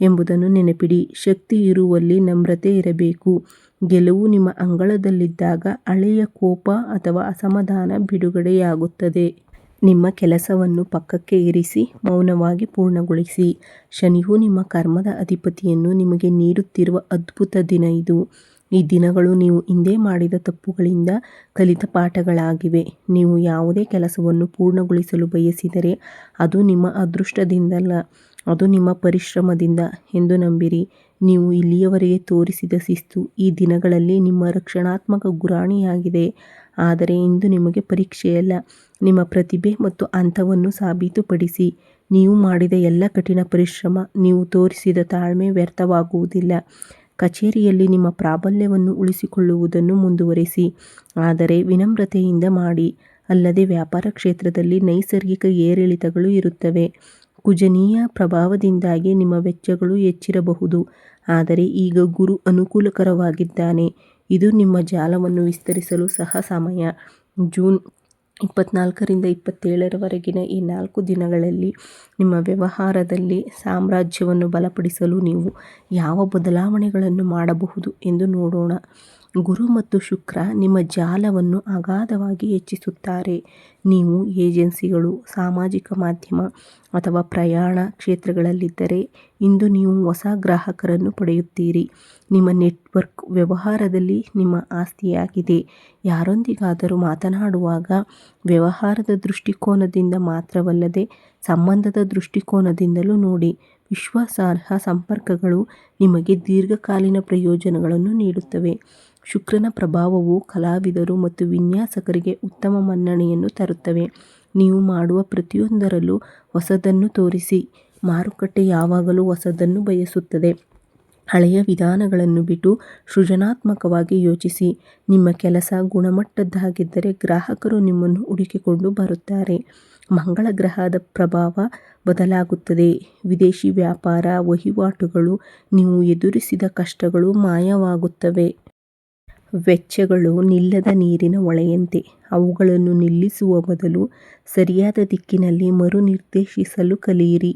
ಎಂಬುದನ್ನು ನೆನಪಿಡಿ. ಶಕ್ತಿ ಇರುವಲ್ಲಿ ನಮ್ರತೆ ಇರಬೇಕು. ಗೆಲುವು ನಿಮ್ಮ ಅಂಗಳದಲ್ಲಿದ್ದಾಗ ಹಳೆಯ ಕೋಪ ಅಥವಾ ಅಸಮಾಧಾನ ಬಿಡುಗಡೆಯಾಗುತ್ತದೆ. ನಿಮ್ಮ ಕೆಲಸವನ್ನು ಪಕ್ಕಕ್ಕೆ ಇರಿಸಿ ಮೌನವಾಗಿ ಪೂರ್ಣಗೊಳಿಸಿ. ಶನಿಯು ನಿಮ್ಮ ಕರ್ಮದ ಅಧಿಪತಿಯನ್ನು ನಿಮಗೆ ನೀಡುತ್ತಿರುವ ಅದ್ಭುತ ದಿನ ಇದು. ಈ ದಿನಗಳು ನೀವು ಹಿಂದೆ ಮಾಡಿದ ತಪ್ಪುಗಳಿಂದ ಕಲಿತ ಪಾಠಗಳಾಗಿವೆ. ನೀವು ಯಾವುದೇ ಕೆಲಸವನ್ನು ಪೂರ್ಣಗೊಳಿಸಲು ಬಯಸಿದರೆ ಅದು ನಿಮ್ಮ ಅದೃಷ್ಟದಿಂದಲ್ಲ, ಅದು ನಿಮ್ಮ ಪರಿಶ್ರಮದಿಂದ ಎಂದು ನಂಬಿರಿ. ನೀವು ಇಲ್ಲಿಯವರೆಗೆ ತೋರಿಸಿದ ಶಿಸ್ತು ಈ ದಿನಗಳಲ್ಲಿ ನಿಮ್ಮ ರಕ್ಷಣಾತ್ಮಕ ಗುರಾಣಿಯಾಗಿದೆ. ಆದರೆ ಇಂದು ನಿಮಗೆ ಪರೀಕ್ಷೆಯಲ್ಲ, ನಿಮ್ಮ ಪ್ರತಿಭೆ ಮತ್ತು ಹಂತವನ್ನು ಸಾಬೀತುಪಡಿಸಿ. ನೀವು ಮಾಡಿದ ಎಲ್ಲ ಕಠಿಣ ಪರಿಶ್ರಮ, ನೀವು ತೋರಿಸಿದ ತಾಳ್ಮೆ ವ್ಯರ್ಥವಾಗುವುದಿಲ್ಲ. ಕಚೇರಿಯಲ್ಲಿ ನಿಮ್ಮ ಪ್ರಾಬಲ್ಯವನ್ನು ಉಳಿಸಿಕೊಳ್ಳುವುದನ್ನು ಮುಂದುವರಿಸಿ, ಆದರೆ ವಿನಮ್ರತೆಯಿಂದ ಮಾಡಿ. ಅಲ್ಲದೆ ವ್ಯಾಪಾರ ಕ್ಷೇತ್ರದಲ್ಲಿ ನೈಸರ್ಗಿಕ ಏರಿಳಿತಗಳು ಇರುತ್ತವೆ. ಕುಜನೀಯ ಪ್ರಭಾವದಿಂದಾಗಿ ನಿಮ್ಮ ವೆಚ್ಚಗಳು ಹೆಚ್ಚಿರಬಹುದು, ಆದರೆ ಈಗ ಗುರು ಅನುಕೂಲಕರವಾಗಿದ್ದಾನೆ. ಇದು ನಿಮ್ಮ ಜಾಲವನ್ನು ವಿಸ್ತರಿಸಲು ಸಹ ಸಮಯ. ಜೂನ್ 24ರಿಂದ 27ರವರೆಗಿನ ಈ 4 ದಿನಗಳಲ್ಲಿ ನಿಮ್ಮ ವ್ಯವಹಾರದಲ್ಲಿ ಸಾಮ್ರಾಜ್ಯವನ್ನು ಬಲಪಡಿಸಲು ನೀವು ಯಾವ ಬದಲಾವಣೆಗಳನ್ನು ಮಾಡಬಹುದು ಎಂದು ನೋಡೋಣ. ಗುರು ಮತ್ತು ಶುಕ್ರ ನಿಮ್ಮ ಜಾಲವನ್ನು ಅಗಾಧವಾಗಿ ಹೆಚ್ಚಿಸುತ್ತಾರೆ. ನೀವು ಏಜೆನ್ಸಿಗಳು, ಸಾಮಾಜಿಕ ಮಾಧ್ಯಮ ಅಥವಾ ಪ್ರಯಾಣ ಕ್ಷೇತ್ರಗಳಲ್ಲಿದ್ದರೆ ಇಂದು ನೀವು ಹೊಸ ಗ್ರಾಹಕರನ್ನು ಪಡೆಯುತ್ತೀರಿ. ನಿಮ್ಮ ನೆಟ್ವರ್ಕ್ ವ್ಯವಹಾರದಲ್ಲಿ ನಿಮ್ಮ ಆಸ್ತಿಯಾಗಿದೆ. ಯಾರೊಂದಿಗಾದರೂ ಮಾತನಾಡುವಾಗ ವ್ಯವಹಾರದ ದೃಷ್ಟಿಕೋನದಿಂದ ಮಾತ್ರವಲ್ಲದೆ ಸಂಬಂಧದ ದೃಷ್ಟಿಕೋನದಿಂದಲೂ ನೋಡಿ. ವಿಶ್ವಾಸಾರ್ಹ ಸಂಪರ್ಕಗಳು ನಿಮಗೆ ದೀರ್ಘಕಾಲೀನ ಪ್ರಯೋಜನಗಳನ್ನು ನೀಡುತ್ತವೆ. ಶುಕ್ರನ ಪ್ರಭಾವವು ಕಲಾವಿದರು ಮತ್ತು ವಿನ್ಯಾಸಕರಿಗೆ ಉತ್ತಮ ಮನ್ನಣೆಯನ್ನು ತರುತ್ತವೆ. ನೀವು ಮಾಡುವ ಪ್ರತಿಯೊಂದರಲ್ಲೂ ಹೊಸದನ್ನು ತೋರಿಸಿ. ಮಾರುಕಟ್ಟೆ ಯಾವಾಗಲೂ ಹೊಸದನ್ನು ಬಯಸುತ್ತದೆ. ಹಳೆಯ ವಿಧಾನಗಳನ್ನು ಬಿಟ್ಟು ಸೃಜನಾತ್ಮಕವಾಗಿ ಯೋಚಿಸಿ. ನಿಮ್ಮ ಕೆಲಸ ಗುಣಮಟ್ಟದ್ದಾಗಿದ್ದರೆ ಗ್ರಾಹಕರು ನಿಮ್ಮನ್ನು ಹುಡುಕಿಕೊಂಡು ಬರುತ್ತಾರೆ. ಮಂಗಳ ಗ್ರಹದ ಪ್ರಭಾವ ಬದಲಾಗುತ್ತದೆ. ವಿದೇಶಿ ವ್ಯಾಪಾರ ವಹಿವಾಟುಗಳು, ನೀವು ಎದುರಿಸಿದ ಕಷ್ಟಗಳು ಮಾಯವಾಗುತ್ತವೆ. ವೆಚ್ಚಗಳು ನಿಲ್ಲದ ನೀರಿನ ಹೊಳೆಯಂತೆ. ಅವುಗಳನ್ನು ನಿಲ್ಲಿಸುವ ಬದಲು ಸರಿಯಾದ ದಿಕ್ಕಿನಲ್ಲಿ ಮರುನಿರ್ದೇಶಿಸಲು ಕಲಿಯಿರಿ.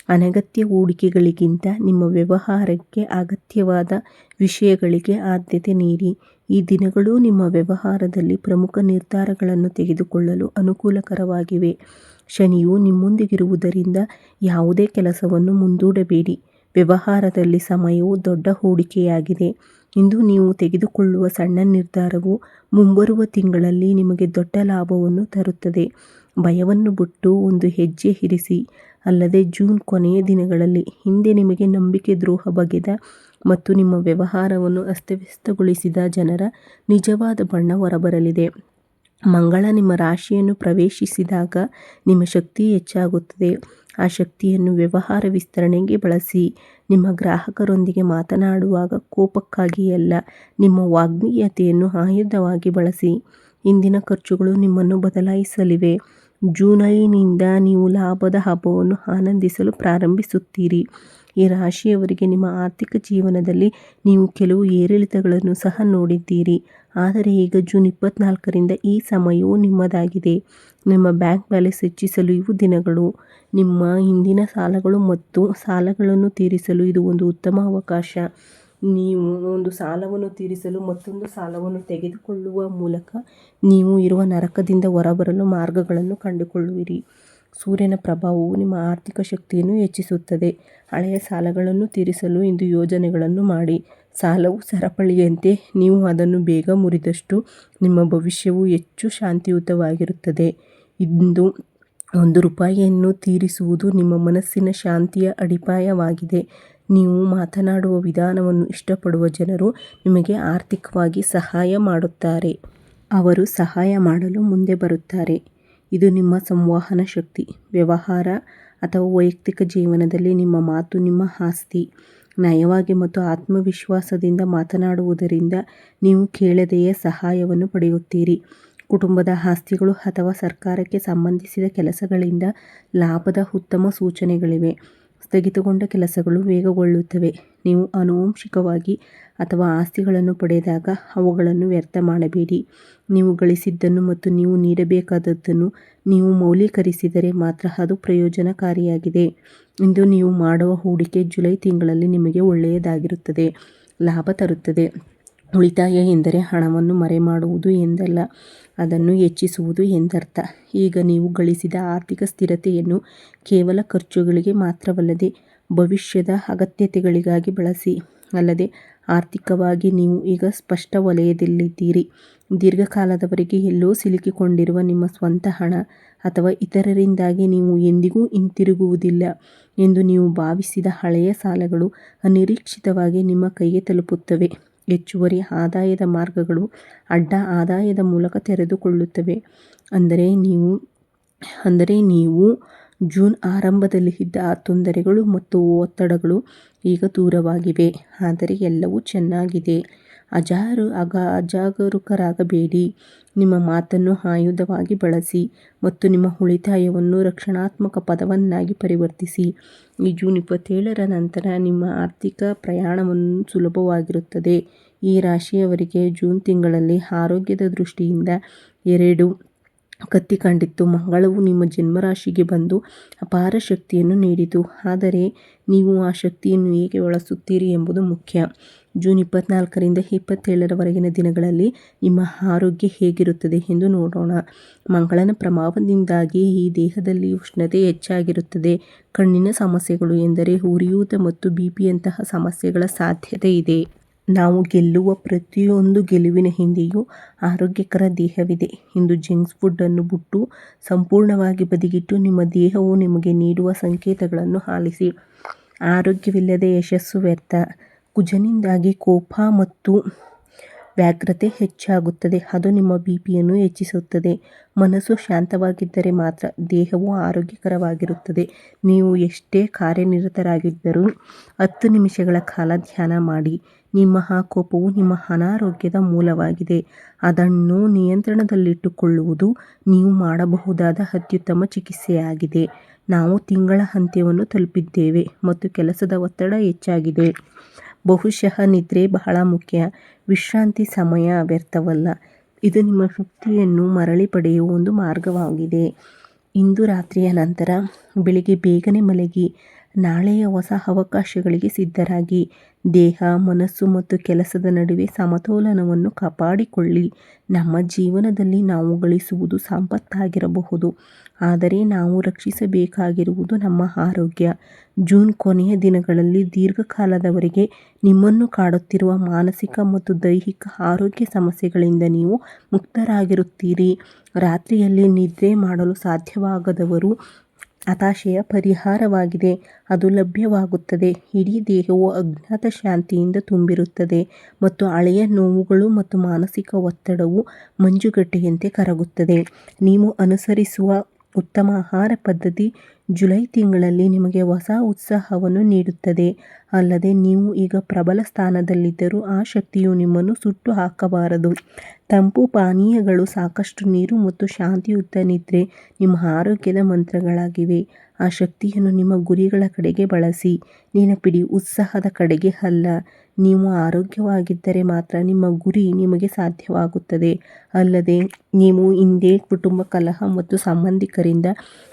ಅನಗತ್ಯ ಹೂಡಿಕೆಗಳಿಗಿಂತ ನಿಮ್ಮ ವ್ಯವಹಾರಕ್ಕೆ ಅಗತ್ಯವಾದ ವಿಷಯಗಳಿಗೆ ಆದ್ಯತೆ ನೀಡಿ. ಈ ದಿನಗಳು ನಿಮ್ಮ ವ್ಯವಹಾರದಲ್ಲಿ ಪ್ರಮುಖ ನಿರ್ಧಾರಗಳನ್ನು ತೆಗೆದುಕೊಳ್ಳಲು ಅನುಕೂಲಕರವಾಗಿವೆ. ಶನಿಯು ನಿಮ್ಮೊಂದಿಗಿರುವುದರಿಂದ ಯಾವುದೇ ಕೆಲಸವನ್ನು ಮುಂದೂಡಬೇಡಿ. ವ್ಯವಹಾರದಲ್ಲಿ ಸಮಯವು ದೊಡ್ಡ ಹೂಡಿಕೆಯಾಗಿದೆ. ಇಂದು ನೀವು ತೆಗೆದುಕೊಳ್ಳುವ ಸಣ್ಣ ನಿರ್ಧಾರವು ಮುಂಬರುವ ತಿಂಗಳಲ್ಲಿ ನಿಮಗೆ ದೊಡ್ಡ ಲಾಭವನ್ನು ತರುತ್ತದೆ. ಭಯವನ್ನು ಬಿಟ್ಟು ಒಂದು ಹೆಜ್ಜೆ ಇರಿಸಿ. ಅಲ್ಲದೆ ಜೂನ್ ಕೊನೆಯ ದಿನಗಳಲ್ಲಿ ಹಿಂದೆ ನಿಮಗೆ ನಂಬಿಕೆ ದ್ರೋಹ ಬಗೆದ ಮತ್ತು ನಿಮ್ಮ ವ್ಯವಹಾರವನ್ನು ಅಸ್ತವ್ಯಸ್ತಗೊಳಿಸಿದ ಜನರ ನಿಜವಾದ ಬಣ್ಣ ಹೊರಬರಲಿದೆ. ಮಂಗಳ ನಿಮ್ಮ ರಾಶಿಯನ್ನು ಪ್ರವೇಶಿಸಿದಾಗ ನಿಮ್ಮ ಶಕ್ತಿ ಹೆಚ್ಚಾಗುತ್ತದೆ. ಆ ಶಕ್ತಿಯನ್ನು ವ್ಯವಹಾರ ವಿಸ್ತರಣೆಗೆ ಬಳಸಿ. ನಿಮ್ಮ ಗ್ರಾಹಕರೊಂದಿಗೆ ಮಾತನಾಡುವಾಗ ಕೋಪಕ್ಕಾಗಿಯಲ್ಲ, ನಿಮ್ಮ ವಾಗ್ಮೀಯತೆಯನ್ನು ಆಯುಧವಾಗಿ ಬಳಸಿ. ಇಂದಿನ ಖರ್ಚುಗಳು ನಿಮ್ಮನ್ನು ಬದಲಾಯಿಸಲಿವೆ. ಜುಲೈನಿಂದ ನೀವು ಲಾಭದ ಹಬ್ಬವನ್ನು ಆನಂದಿಸಲು ಪ್ರಾರಂಭಿಸುತ್ತೀರಿ. ಈ ರಾಶಿಯವರಿಗೆ ನಿಮ್ಮ ಆರ್ಥಿಕ ಜೀವನದಲ್ಲಿ ನೀವು ಕೆಲವು ಏರಿಳಿತಗಳನ್ನು ಸಹ ನೋಡಿದ್ದೀರಿ. ಆದರೆ ಈಗ ಜೂನ್ 24ರಿಂದ ಈ ಸಮಯವು ನಿಮ್ಮದಾಗಿದೆ. ನಿಮ್ಮ ಬ್ಯಾಂಕ್ ಬ್ಯಾಲೆನ್ಸ್ ಹೆಚ್ಚಿಸಲು ಇವು ದಿನಗಳು. ನಿಮ್ಮ ಹಿಂದಿನ ಸಾಲಗಳು ಮತ್ತು ಸಾಲಗಳನ್ನು ತೀರಿಸಲು ಇದು ಒಂದು ಉತ್ತಮ ಅವಕಾಶ. ನೀವು ಒಂದು ಸಾಲವನ್ನು ತೀರಿಸಲು ಮತ್ತೊಂದು ಸಾಲವನ್ನು ತೆಗೆದುಕೊಳ್ಳುವ ಮೂಲಕ ನೀವು ಇರುವ ನರಕದಿಂದ ಹೊರಬರಲು ಮಾರ್ಗಗಳನ್ನು ಕಂಡುಕೊಳ್ಳುವಿರಿ. ಸೂರ್ಯನ ಪ್ರಭಾವವು ನಿಮ್ಮ ಆರ್ಥಿಕ ಶಕ್ತಿಯನ್ನು ಹೆಚ್ಚಿಸುತ್ತದೆ. ಹಳೆಯ ಸಾಲಗಳನ್ನು ತೀರಿಸಲು ಇಂದು ಯೋಜನೆಗಳನ್ನು ಮಾಡಿ. ಸಾಲವು ಸರಪಳಿಯಂತೆ. ನೀವು ಅದನ್ನು ಬೇಗ ಮುರಿದಷ್ಟು ನಿಮ್ಮ ಭವಿಷ್ಯವು ಹೆಚ್ಚು ಶಾಂತಿಯುತವಾಗಿರುತ್ತದೆ. ಇಂದು ₹1 ತೀರಿಸುವುದು ನಿಮ್ಮ ಮನಸ್ಸಿನ ಶಾಂತಿಯ ಅಡಿಪಾಯವಾಗಿದೆ. ನೀವು ಮಾತನಾಡುವ ವಿಧಾನವನ್ನು ಇಷ್ಟಪಡುವ ಜನರು ನಿಮಗೆ ಆರ್ಥಿಕವಾಗಿ ಸಹಾಯ ಮಾಡುತ್ತಾರೆ. ಅವರು ಸಹಾಯ ಮಾಡಲು ಮುಂದೆ ಬರುತ್ತಾರೆ. ಇದು ನಿಮ್ಮ ಸಂವಹನ ಶಕ್ತಿ. ವ್ಯವಹಾರ ಅಥವಾ ವೈಯಕ್ತಿಕ ಜೀವನದಲ್ಲಿ ನಿಮ್ಮ ಮಾತು ನಿಮ್ಮ ಆಸ್ತಿ. ನಯವಾಗಿ ಮತ್ತು ಆತ್ಮವಿಶ್ವಾಸದಿಂದ ಮಾತನಾಡುವುದರಿಂದ ನೀವು ಕೇಳದೆಯೇ ಸಹಾಯವನ್ನು ಪಡೆಯುತ್ತೀರಿ. ಕುಟುಂಬದ ಆಸ್ತಿಗಳು ಅಥವಾ ಸರ್ಕಾರಕ್ಕೆ ಸಂಬಂಧಿಸಿದ ಕೆಲಸಗಳಿಂದ ಲಾಭದ ಉತ್ತಮ ಸೂಚನೆಗಳಿವೆ. ಸ್ಥಗಿತಗೊಂಡ ಕೆಲಸಗಳು ವೇಗಗೊಳ್ಳುತ್ತವೆ. ನೀವು ಆನುವಂಶಿಕವಾಗಿ ಅಥವಾ ಆಸ್ತಿಗಳನ್ನು ಪಡೆದಾಗ ಅವುಗಳನ್ನು ವ್ಯರ್ಥ ಮಾಡಬೇಡಿ. ನೀವು ಗಳಿಸಿದ್ದನ್ನು ಮತ್ತು ನೀವು ನೀಡಬೇಕಾದದ್ದನ್ನು ನೀವು ಮೌಲ್ಯೀಕರಿಸಿದರೆ ಮಾತ್ರ ಅದು ಪ್ರಯೋಜನಕಾರಿಯಾಗಿದೆ. ಇಂದು ನೀವು ಮಾಡುವ ಹೂಡಿಕೆ ಜುಲೈ ತಿಂಗಳಲ್ಲಿ ನಿಮಗೆ ಒಳ್ಳೆಯದಾಗಿರುತ್ತದೆ, ಲಾಭ ತರುತ್ತದೆ. ಉಳಿತಾಯ ಎಂದರೆ ಹಣವನ್ನು ಮರೆಮಾಡುವುದು ಎಂದಲ್ಲ, ಅದನ್ನು ಹೆಚ್ಚಿಸುವುದು ಎಂದರ್ಥ. ಈಗ ನೀವು ಗಳಿಸಿದ ಆರ್ಥಿಕ ಸ್ಥಿರತೆಯನ್ನು ಕೇವಲ ಖರ್ಚುಗಳಿಗೆ ಮಾತ್ರವಲ್ಲದೆ ಭವಿಷ್ಯದ ಅಗತ್ಯತೆಗಳಿಗಾಗಿ ಬಳಸಿ. ಅಲ್ಲದೆ ಆರ್ಥಿಕವಾಗಿ ನೀವು ಈಗ ಸ್ಪಷ್ಟ ವಲಯದಲ್ಲಿದ್ದೀರಿ. ದೀರ್ಘಕಾಲದವರೆಗೆ ಎಲ್ಲೋ ಸಿಲುಕಿಕೊಂಡಿರುವ ನಿಮ್ಮ ಸ್ವಂತ ಹಣ ಅಥವಾ ಇತರರಿಂದಾಗಿ ನೀವು ಎಂದಿಗೂ ಹಿಂತಿರುಗುವುದಿಲ್ಲ ಎಂದು ನೀವು ಭಾವಿಸಿದ ಹಳೆಯ ಸಾಲಗಳು ಅನಿರೀಕ್ಷಿತವಾಗಿ ನಿಮ್ಮ ಕೈಗೆ ತಲುಪುತ್ತವೆ. ಹೆಚ್ಚುವರಿ ಆದಾಯದ ಮಾರ್ಗಗಳು ಅಡ್ಡ ಆದಾಯದ ಮೂಲಕ ತೆರೆದುಕೊಳ್ಳುತ್ತವೆ. ಅಂದರೆ ನೀವು ಜೂನ್ ಆರಂಭದಲ್ಲಿ ಇದ್ದ ಆ ತೊಂದರೆಗಳು ಮತ್ತು ಒತ್ತಡಗಳು ಈಗ ದೂರವಾಗಿವೆ, ಆದರೆ ಎಲ್ಲವೂ ಚೆನ್ನಾಗಿದೆ. ಅಜಾಗರೂಕರಾಗಬೇಡಿ. ನಿಮ್ಮ ಮಾತನ್ನು ಆಯುಧವಾಗಿ ಬಳಸಿ ಮತ್ತು ನಿಮ್ಮ ಉಳಿತಾಯವನ್ನು ರಕ್ಷಣಾತ್ಮಕ ಪದವನ್ನಾಗಿ ಪರಿವರ್ತಿಸಿ. ಈ ಜೂನ್ 27ರ ನಂತರ ನಿಮ್ಮ ಆರ್ಥಿಕ ಪ್ರಯಾಣವನ್ನು ಸುಲಭವಾಗಿರುತ್ತದೆ. ಈ ರಾಶಿಯವರಿಗೆ ಜೂನ್ ತಿಂಗಳಲ್ಲಿ ಆರೋಗ್ಯದ ದೃಷ್ಟಿಯಿಂದ 2 ಕತ್ತಿ ಕಂಡಿತ್ತು. ಮಂಗಳವು ನಿಮ್ಮ ಜನ್ಮರಾಶಿಗೆ ಬಂದು ಅಪಾರ ಶಕ್ತಿಯನ್ನು ನೀಡಿತು, ಆದರೆ ನೀವು ಆ ಶಕ್ತಿಯನ್ನು ಹೇಗೆ ಬಳಸುತ್ತೀರಿ ಎಂಬುದು ಮುಖ್ಯ. ಜೂನ್ 24ರಿಂದ 27ರವರೆಗಿನ ದಿನಗಳಲ್ಲಿ ನಿಮ್ಮ ಆರೋಗ್ಯ ಹೇಗಿರುತ್ತದೆ ಎಂದು ನೋಡೋಣ. ಮಂಗಳನ ಪ್ರಭಾವದಿಂದಾಗಿ ಈ ದೇಹದಲ್ಲಿ ಉಷ್ಣತೆ ಹೆಚ್ಚಾಗಿರುತ್ತದೆ. ಕಣ್ಣಿನ ಸಮಸ್ಯೆಗಳು ಎಂದರೆ ಉರಿಯೂತ ಮತ್ತು ಬಿಪಿಯಂತಹ ಸಮಸ್ಯೆಗಳ ಸಾಧ್ಯತೆ ಇದೆ. ನಾವು ಗೆಲ್ಲುವ ಪ್ರತಿಯೊಂದು ಗೆಲುವಿನ ಹಿಂದೆಯೂ ಆರೋಗ್ಯಕರ ದೇಹವಿದೆ. ಇಂದು ಜಂಕ್ ಫುಡ್ ಅನ್ನು ಬಿಟ್ಟು ಸಂಪೂರ್ಣವಾಗಿ ಬದಿಗಿಟ್ಟು ನಿಮ್ಮ ದೇಹವು ನಿಮಗೆ ನೀಡುವ ಸಂಕೇತಗಳನ್ನು ಆಲಿಸಿ. ಆರೋಗ್ಯವಿಲ್ಲದೆ ಯಶಸ್ಸು ವ್ಯರ್ಥ. ಕುಜನಿಂದಾಗಿ ಕೋಪ ಮತ್ತು ವ್ಯಗ್ರತೆ ಹೆಚ್ಚಾಗುತ್ತದೆ, ಅದು ನಿಮ್ಮ ಬಿಪಿಯನ್ನು ಹೆಚ್ಚಿಸುತ್ತದೆ. ಮನಸ್ಸು ಶಾಂತವಾಗಿದ್ದರೆ ಮಾತ್ರ ದೇಹವು ಆರೋಗ್ಯಕರವಾಗಿರುತ್ತದೆ. ನೀವು ಎಷ್ಟೇ ಕಾರ್ಯನಿರತರಾಗಿದ್ದರೂ 10 ನಿಮಿಷಗಳ ಕಾಲ ಧ್ಯಾನ ಮಾಡಿ. ನಿಮ್ಮ ಆ ಕೋಪವು ನಿಮ್ಮ ಅನಾರೋಗ್ಯದ ಮೂಲವಾಗಿದೆ. ಅದನ್ನು ನಿಯಂತ್ರಣದಲ್ಲಿಟ್ಟುಕೊಳ್ಳುವುದು ನೀವು ಮಾಡಬಹುದಾದ ಅತ್ಯುತ್ತಮ ಚಿಕಿತ್ಸೆಯಾಗಿದೆ. ನಾವು ತಿಂಗಳ ಅಂತ್ಯವನ್ನು ತಲುಪಿದ್ದೇವೆ ಮತ್ತು ಕೆಲಸದ ಒತ್ತಡ ಹೆಚ್ಚಾಗಿದೆ. ಬಹುಶಃ ನಿದ್ರೆ ಬಹಳ ಮುಖ್ಯ. ವಿಶ್ರಾಂತಿ ಸಮಯ ವ್ಯರ್ಥವಲ್ಲ, ಇದು ನಿಮ್ಮ ಶಕ್ತಿಯನ್ನು ಮರಳಿ ಪಡೆಯುವ ಒಂದು ಮಾರ್ಗವಾಗಿದೆ. ಇಂದು ರಾತ್ರಿಯ ನಂತರ ಬೆಳಿಗ್ಗೆ ಬೇಗನೆ ಮಲಗಿ. ನಾಳೆಯ ಹೊಸ ಅವಕಾಶಗಳಿಗೆ ಸಿದ್ಧರಾಗಿ. ದೇಹ, ಮನಸ್ಸು ಮತ್ತು ಕೆಲಸದ ನಡುವೆ ಸಮತೋಲನವನ್ನು ಕಾಪಾಡಿಕೊಳ್ಳಿ. ನಮ್ಮ ಜೀವನದಲ್ಲಿ ನಾವು ಗಳಿಸುವುದು ಸಂಪತ್ತಾಗಿರಬಹುದು, ಆದರೆ ನಾವು ರಕ್ಷಿಸಬೇಕಾಗಿರುವುದು ನಮ್ಮ ಆರೋಗ್ಯ. ಜೂನ್ ಕೊನೆಯ ದಿನಗಳಲ್ಲಿ ದೀರ್ಘಕಾಲದವರೆಗೆ ನಿಮ್ಮನ್ನು ಕಾಡುತ್ತಿರುವ ಮಾನಸಿಕ ಮತ್ತು ದೈಹಿಕ ಆರೋಗ್ಯ ಸಮಸ್ಯೆಗಳಿಂದ ನೀವು ಮುಕ್ತರಾಗಿರುತ್ತೀರಿ. ರಾತ್ರಿಯಲ್ಲಿ ನಿದ್ರೆ ಮಾಡಲು ಸಾಧ್ಯವಾಗದವರು ಹತಾಶೆಯ ಪರಿಹಾರವಾಗಿದೆ, ಅದು ಲಭ್ಯವಾಗುತ್ತದೆ. ಇಡೀ ದೇಹವು ಅಜ್ಞಾತ ಶಾಂತಿಯಿಂದ ತುಂಬಿರುತ್ತದೆ ಮತ್ತು ಹಳೆಯ ನೋವುಗಳು ಮತ್ತು ಮಾನಸಿಕ ಒತ್ತಡವು ಮಂಜುಗಡ್ಡೆಯಂತೆ ಕರಗುತ್ತದೆ. ನೀವು ಅನುಸರಿಸುವ ಉತ್ತಮ ಆಹಾರ ಪದ್ಧತಿ ಜುಲೈ ತಿಂಗಳಲ್ಲಿ ನಿಮಗೆ ಹೊಸ ಉತ್ಸಾಹವನ್ನು ನೀಡುತ್ತದೆ. ಅಲ್ಲದೆ ನೀವು ಈಗ ಪ್ರಬಲ ಸ್ಥಾನದಲ್ಲಿದ್ದರೂ ಆ ಶಕ್ತಿಯು ನಿಮ್ಮನ್ನು ಸುಟ್ಟು ಹಾಕಬಾರದು. ತಂಪು ಪಾನೀಯಗಳು, ಸಾಕಷ್ಟು ನೀರು ಮತ್ತು ಶಾಂತಿಯುತ ನಿದ್ರೆ ನಿಮ್ಮ ಆರೋಗ್ಯದ ಮಂತ್ರಗಳಾಗಿವೆ. ಆ ಶಕ್ತಿಯನ್ನು ನಿಮ್ಮ ಗುರಿಗಳ ಕಡೆಗೆ ಬಳಸಿ. ನೆನಪಿಡಿ, ಉತ್ಸಾಹದ ಕಡೆಗೆ ಅಲ್ಲ. ನೀವು ಆರೋಗ್ಯವಾಗಿದ್ದರೆ ಮಾತ್ರ ನಿಮ್ಮ ಗುರಿ ನಿಮಗೆ ಸಾಧ್ಯವಾಗುತ್ತದೆ. ಅಲ್ಲದೆ ನೀವು ಹಿಂದೆ ಕುಟುಂಬ ಕಲಹ ಮತ್ತು ಸಂಬಂಧಿಕರಿಂದ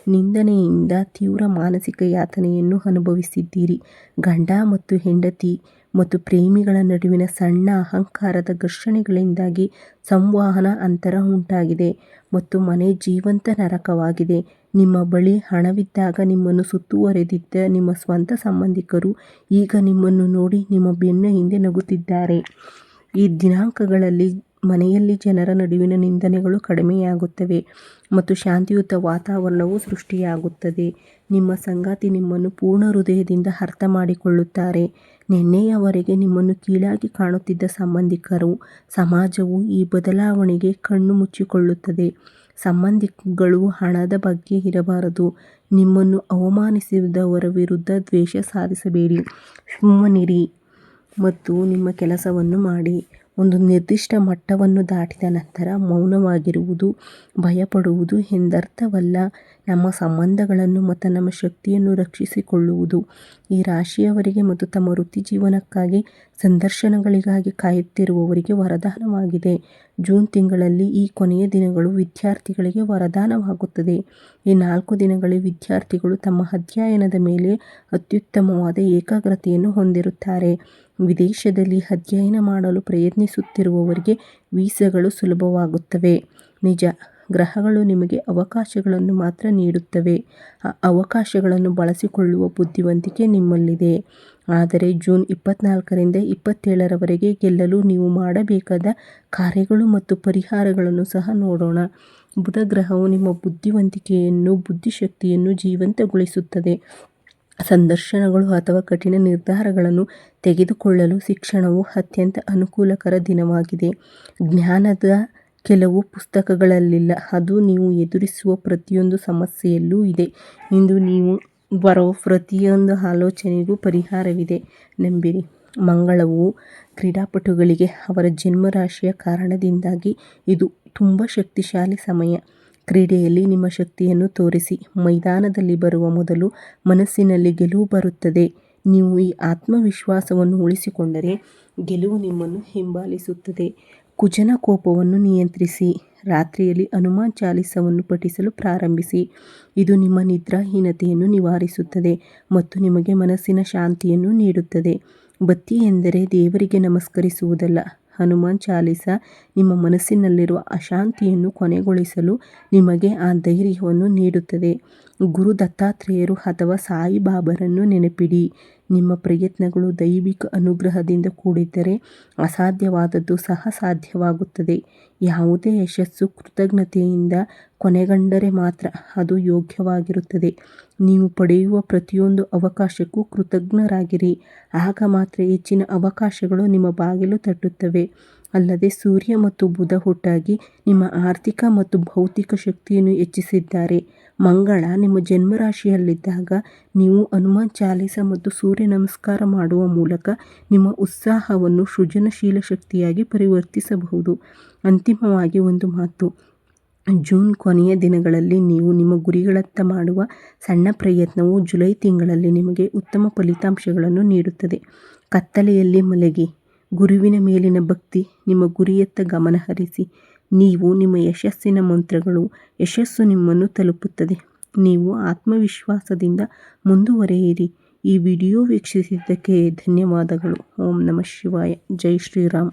ನಿಂದನೆಯಿಂದ ತೀವ್ರ ಮಾನಸಿಕ ಯಾತನೆಯನ್ನು ಅನುಭವಿಸಿದ್ದೀರಿ. ಗಂಡ ಮತ್ತು ಹೆಂಡತಿ ಮತ್ತು ಪ್ರೇಮಿಗಳ ನಡುವಿನ ಸಣ್ಣ ಅಹಂಕಾರದ ಘರ್ಷಣೆಗಳಿಂದಾಗಿ ಸಂವಹನ ಅಂತರ ಉಂಟಾಗಿದೆ ಮತ್ತು ಮನೆ ಜೀವಂತ ನರಕವಾಗಿದೆ. ನಿಮ್ಮ ಬಳಿ ಹಣವಿದ್ದಾಗ ನಿಮ್ಮನ್ನು ಸುತ್ತುವರೆದಿದ್ದ ನಿಮ್ಮ ಸ್ವಂತ ಸಂಬಂಧಿಕರು ಈಗ ನಿಮ್ಮನ್ನು ನೋಡಿ ನಿಮ್ಮ ಬೆನ್ನ ಹಿಂದೆ ನಗುತ್ತಿದ್ದಾರೆ. ಈ ದಿನಾಂಕಗಳಲ್ಲಿ ಮನೆಯಲ್ಲಿ ಜನರ ನಡುವಿನ ನಿಂದನೆಗಳು ಕಡಿಮೆಯಾಗುತ್ತವೆ ಮತ್ತು ಶಾಂತಿಯುತ ವಾತಾವರಣವು ಸೃಷ್ಟಿಯಾಗುತ್ತದೆ. ನಿಮ್ಮ ಸಂಗಾತಿ ನಿಮ್ಮನ್ನು ಪೂರ್ಣ ಹೃದಯದಿಂದ ಅರ್ಥ ಮಾಡಿಕೊಳ್ಳುತ್ತಾರೆ. ನಿನ್ನೆಯವರೆಗೆ ನಿಮ್ಮನ್ನು ಕೀಳಾಗಿ ಕಾಣುತ್ತಿದ್ದ ಸಂಬಂಧಿಕರು, ಸಮಾಜವು ಈ ಬದಲಾವಣೆಗೆ ಕಣ್ಣು ಮುಚ್ಚಿಕೊಳ್ಳುತ್ತದೆ. ಸಂಬಂಧಿಗಳು ಹಣದ ಬಗ್ಗೆ ಇರಬಾರದು. ನಿಮ್ಮನ್ನು ಅವಮಾನಿಸಿದವರ ವಿರುದ್ಧ ದ್ವೇಷ ಸಾಧಿಸಬೇಡಿ. ಸುಮ್ಮನಿರಿ ಮತ್ತು ನಿಮ್ಮ ಕೆಲಸವನ್ನು ಮಾಡಿ. ಒಂದು ನಿರ್ದಿಷ್ಟ ಮಟ್ಟವನ್ನು ದಾಟಿದ ನಂತರ ಮೌನವಾಗಿರುವುದು ಭಯಪಡುವುದು ಎಂದರ್ಥವಲ್ಲ. ನಮ್ಮ ಸಂಬಂಧಗಳನ್ನು ಮತ್ತು ನಮ್ಮ ಶಕ್ತಿಯನ್ನು ರಕ್ಷಿಸಿಕೊಳ್ಳುವುದು ಈ ರಾಶಿಯವರಿಗೆ ಮತ್ತು ತಮ್ಮ ವೃತ್ತಿಜೀವನಕ್ಕಾಗಿ ಸಂದರ್ಶನಗಳಿಗಾಗಿ ಕಾಯುತ್ತಿರುವವರಿಗೆ ವರದಾನವಾಗಿದೆ. ಜೂನ್ ತಿಂಗಳಲ್ಲಿ ಈ ಕೊನೆಯ ದಿನಗಳು ವಿದ್ಯಾರ್ಥಿಗಳಿಗೆ ವರದಾನವಾಗುತ್ತದೆ. ಈ 4 ದಿನಗಳಲ್ಲಿ ವಿದ್ಯಾರ್ಥಿಗಳು ತಮ್ಮ ಅಧ್ಯಯನದ ಮೇಲೆ ಅತ್ಯುತ್ತಮವಾದ ಏಕಾಗ್ರತೆಯನ್ನು ಹೊಂದಿರುತ್ತಾರೆ. ವಿದೇಶದಲ್ಲಿ ಅಧ್ಯಯನ ಮಾಡಲು ಪ್ರಯತ್ನಿಸುತ್ತಿರುವವರಿಗೆ ವೀಸಾಗಳು ಸುಲಭವಾಗುತ್ತವೆ. ನಿಜ, ಗ್ರಹಗಳು ನಿಮಗೆ ಅವಕಾಶಗಳನ್ನು ಮಾತ್ರ ನೀಡುತ್ತವೆ. ಆ ಅವಕಾಶಗಳನ್ನು ಬಳಸಿಕೊಳ್ಳುವ ಬುದ್ಧಿವಂತಿಕೆ ನಿಮ್ಮಲ್ಲಿದೆ. ಆದರೆ ಜೂನ್ 24ರಿಂದ 27ರವರೆಗೆ ಗೆಲ್ಲಲು ನೀವು ಮಾಡಬೇಕಾದ ಕಾರ್ಯಗಳು ಮತ್ತು ಪರಿಹಾರಗಳನ್ನು ಸಹ ನೋಡೋಣ. ಬುಧ ಗ್ರಹವು ನಿಮ್ಮ ಬುದ್ಧಿವಂತಿಕೆಯನ್ನು ಬುದ್ಧಿಶಕ್ತಿಯನ್ನು ಜೀವಂತಗೊಳಿಸುತ್ತದೆ. ಸಂದರ್ಶನಗಳು ಅಥವಾ ಕಠಿಣ ನಿರ್ಧಾರಗಳನ್ನು ತೆಗೆದುಕೊಳ್ಳಲು ಶಿಕ್ಷಣವು ಅತ್ಯಂತ ಅನುಕೂಲಕರ ದಿನವಾಗಿದೆ. ಜ್ಞಾನದ ಕೆಲವು ಪುಸ್ತಕಗಳಲ್ಲಿಲ್ಲ. ಅದು ನೀವು ಎದುರಿಸುವ ಪ್ರತಿಯೊಂದು ಸಮಸ್ಯೆಯಲ್ಲೂ ಇದೆ. ಇಂದು ನೀವು ಬರೋ ಪ್ರತಿಯೊಂದು ಆಲೋಚನೆಗೂ ಪರಿಹಾರವಿದೆ, ನಂಬಿರಿ. ಮಂಗಳವು ಕ್ರೀಡಾಪಟುಗಳಿಗೆ ಅವರ ಜನ್ಮರಾಶಿಯ ಕಾರಣದಿಂದಾಗಿ ಇದು ತುಂಬ ಶಕ್ತಿಶಾಲಿ ಸಮಯ. ಕ್ರೀಡೆಯಲ್ಲಿ ನಿಮ್ಮ ಶಕ್ತಿಯನ್ನು ತೋರಿಸಿ. ಮೈದಾನದಲ್ಲಿ ಬರುವ ಮೊದಲು ಮನಸ್ಸಿನಲ್ಲಿ ಗೆಲುವು ಬರುತ್ತದೆ. ನೀವು ಈ ಆತ್ಮವಿಶ್ವಾಸವನ್ನು ಉಳಿಸಿಕೊಂಡರೆ ಗೆಲುವು ನಿಮ್ಮನ್ನು ಹಿಂಬಾಲಿಸುತ್ತದೆ. ಕುಜನ ಕೋಪವನ್ನು ನಿಯಂತ್ರಿಸಿ. ರಾತ್ರಿಯಲ್ಲಿ ಹನುಮಾನ್ ಚಾಲಿಸವನ್ನು ಪಠಿಸಲು ಪ್ರಾರಂಭಿಸಿ. ಇದು ನಿಮ್ಮ ನಿದ್ರಾಹೀನತೆಯನ್ನು ನಿವಾರಿಸುತ್ತದೆ ಮತ್ತು ನಿಮಗೆ ಮನಸ್ಸಿನ ಶಾಂತಿಯನ್ನು ನೀಡುತ್ತದೆ. ಬತ್ತಿ ಎಂದರೆ ದೇವರಿಗೆ ನಮಸ್ಕರಿಸುವುದಲ್ಲ. ಹನುಮಾನ್ ಚಾಲಿಸ ನಿಮ್ಮ ಮನಸ್ಸಿನಲ್ಲಿರುವ ಅಶಾಂತಿಯನ್ನು ಕೊನೆಗೊಳಿಸಲು ನಿಮಗೆ ಆ ಧೈರ್ಯವನ್ನು ನೀಡುತ್ತದೆ. ಗುರು ದತ್ತಾತ್ರೇಯರು ಅಥವಾ ಸಾಯಿಬಾಬರನ್ನು ನೆನಪಿಡಿ. ನಿಮ್ಮ ಪ್ರಯತ್ನಗಳು ದೈವಿಕ ಅನುಗ್ರಹದಿಂದ ಕೂಡಿದ್ದರೆ ಅಸಾಧ್ಯವಾದದ್ದು ಸಹ ಸಾಧ್ಯವಾಗುತ್ತದೆ. ಯಾವುದೇ ಯಶಸ್ಸು ಕೃತಜ್ಞತೆಯಿಂದ ಕೊನೆಗೊಂಡರೆ ಮಾತ್ರ ಅದು ಯೋಗ್ಯವಾಗಿರುತ್ತದೆ. ನೀವು ಪಡೆಯುವ ಪ್ರತಿಯೊಂದು ಅವಕಾಶಕ್ಕೂ ಕೃತಜ್ಞರಾಗಿರಿ. ಆಗ ಮಾತ್ರ ಹೆಚ್ಚಿನ ಅವಕಾಶಗಳು ನಿಮ್ಮ ಬಾಗಿಲು ತಟ್ಟುತ್ತವೆ. ಅಲ್ಲದೆ ಸೂರ್ಯ ಮತ್ತು ಬುಧ ಒಟ್ಟಾಗಿ ನಿಮ್ಮ ಆರ್ಥಿಕ ಮತ್ತು ಭೌತಿಕ ಶಕ್ತಿಯನ್ನು ಹೆಚ್ಚಿಸಿದ್ದಾರೆ. ಮಂಗಳ ನಿಮ್ಮ ಜನ್ಮರಾಶಿಯಲ್ಲಿದ್ದಾಗ ನೀವು ಹನುಮಾನ್ ಚಾಲಿಸ ಮತ್ತು ಸೂರ್ಯ ನಮಸ್ಕಾರ ಮಾಡುವ ಮೂಲಕ ನಿಮ್ಮ ಉತ್ಸಾಹವನ್ನು ಸೃಜನಶೀಲ ಶಕ್ತಿಯಾಗಿ ಪರಿವರ್ತಿಸಬಹುದು. ಅಂತಿಮವಾಗಿ ಒಂದು ಮಾತು. ಜೂನ್ ಕೊನೆಯ ದಿನಗಳಲ್ಲಿ ನೀವು ನಿಮ್ಮ ಗುರಿಗಳತ್ತ ಮಾಡುವ ಸಣ್ಣ ಪ್ರಯತ್ನವು ಜುಲೈ ತಿಂಗಳಲ್ಲಿ ನಿಮಗೆ ಉತ್ತಮ ಫಲಿತಾಂಶಗಳನ್ನು ನೀಡುತ್ತದೆ. ಕತ್ತಲೆಯಲ್ಲಿ ಮಲಗಿ. ಗುರುವಿನ ಮೇಲಿನ ಭಕ್ತಿ. ನಿಮ್ಮ ಗುರಿಯತ್ತ ಗಮನ ಹರಿಸಿ. ನೀವು ನಿಮ್ಮ ಯಶಸ್ಸಿನ ಮಂತ್ರಗಳು. ಯಶಸ್ಸು ನಿಮ್ಮನ್ನು ತಲುಪುತ್ತದೆ. ನೀವು ಆತ್ಮವಿಶ್ವಾಸದಿಂದ ಮುಂದುವರಿಯಿರಿ. ಈ ವಿಡಿಯೋ ವೀಕ್ಷಿಸಿದ್ದಕ್ಕೆ ಧನ್ಯವಾದಗಳು. ಓಂ ನಮಃ ಶಿವಾಯ. ಜೈ ಶ್ರೀರಾಮ್.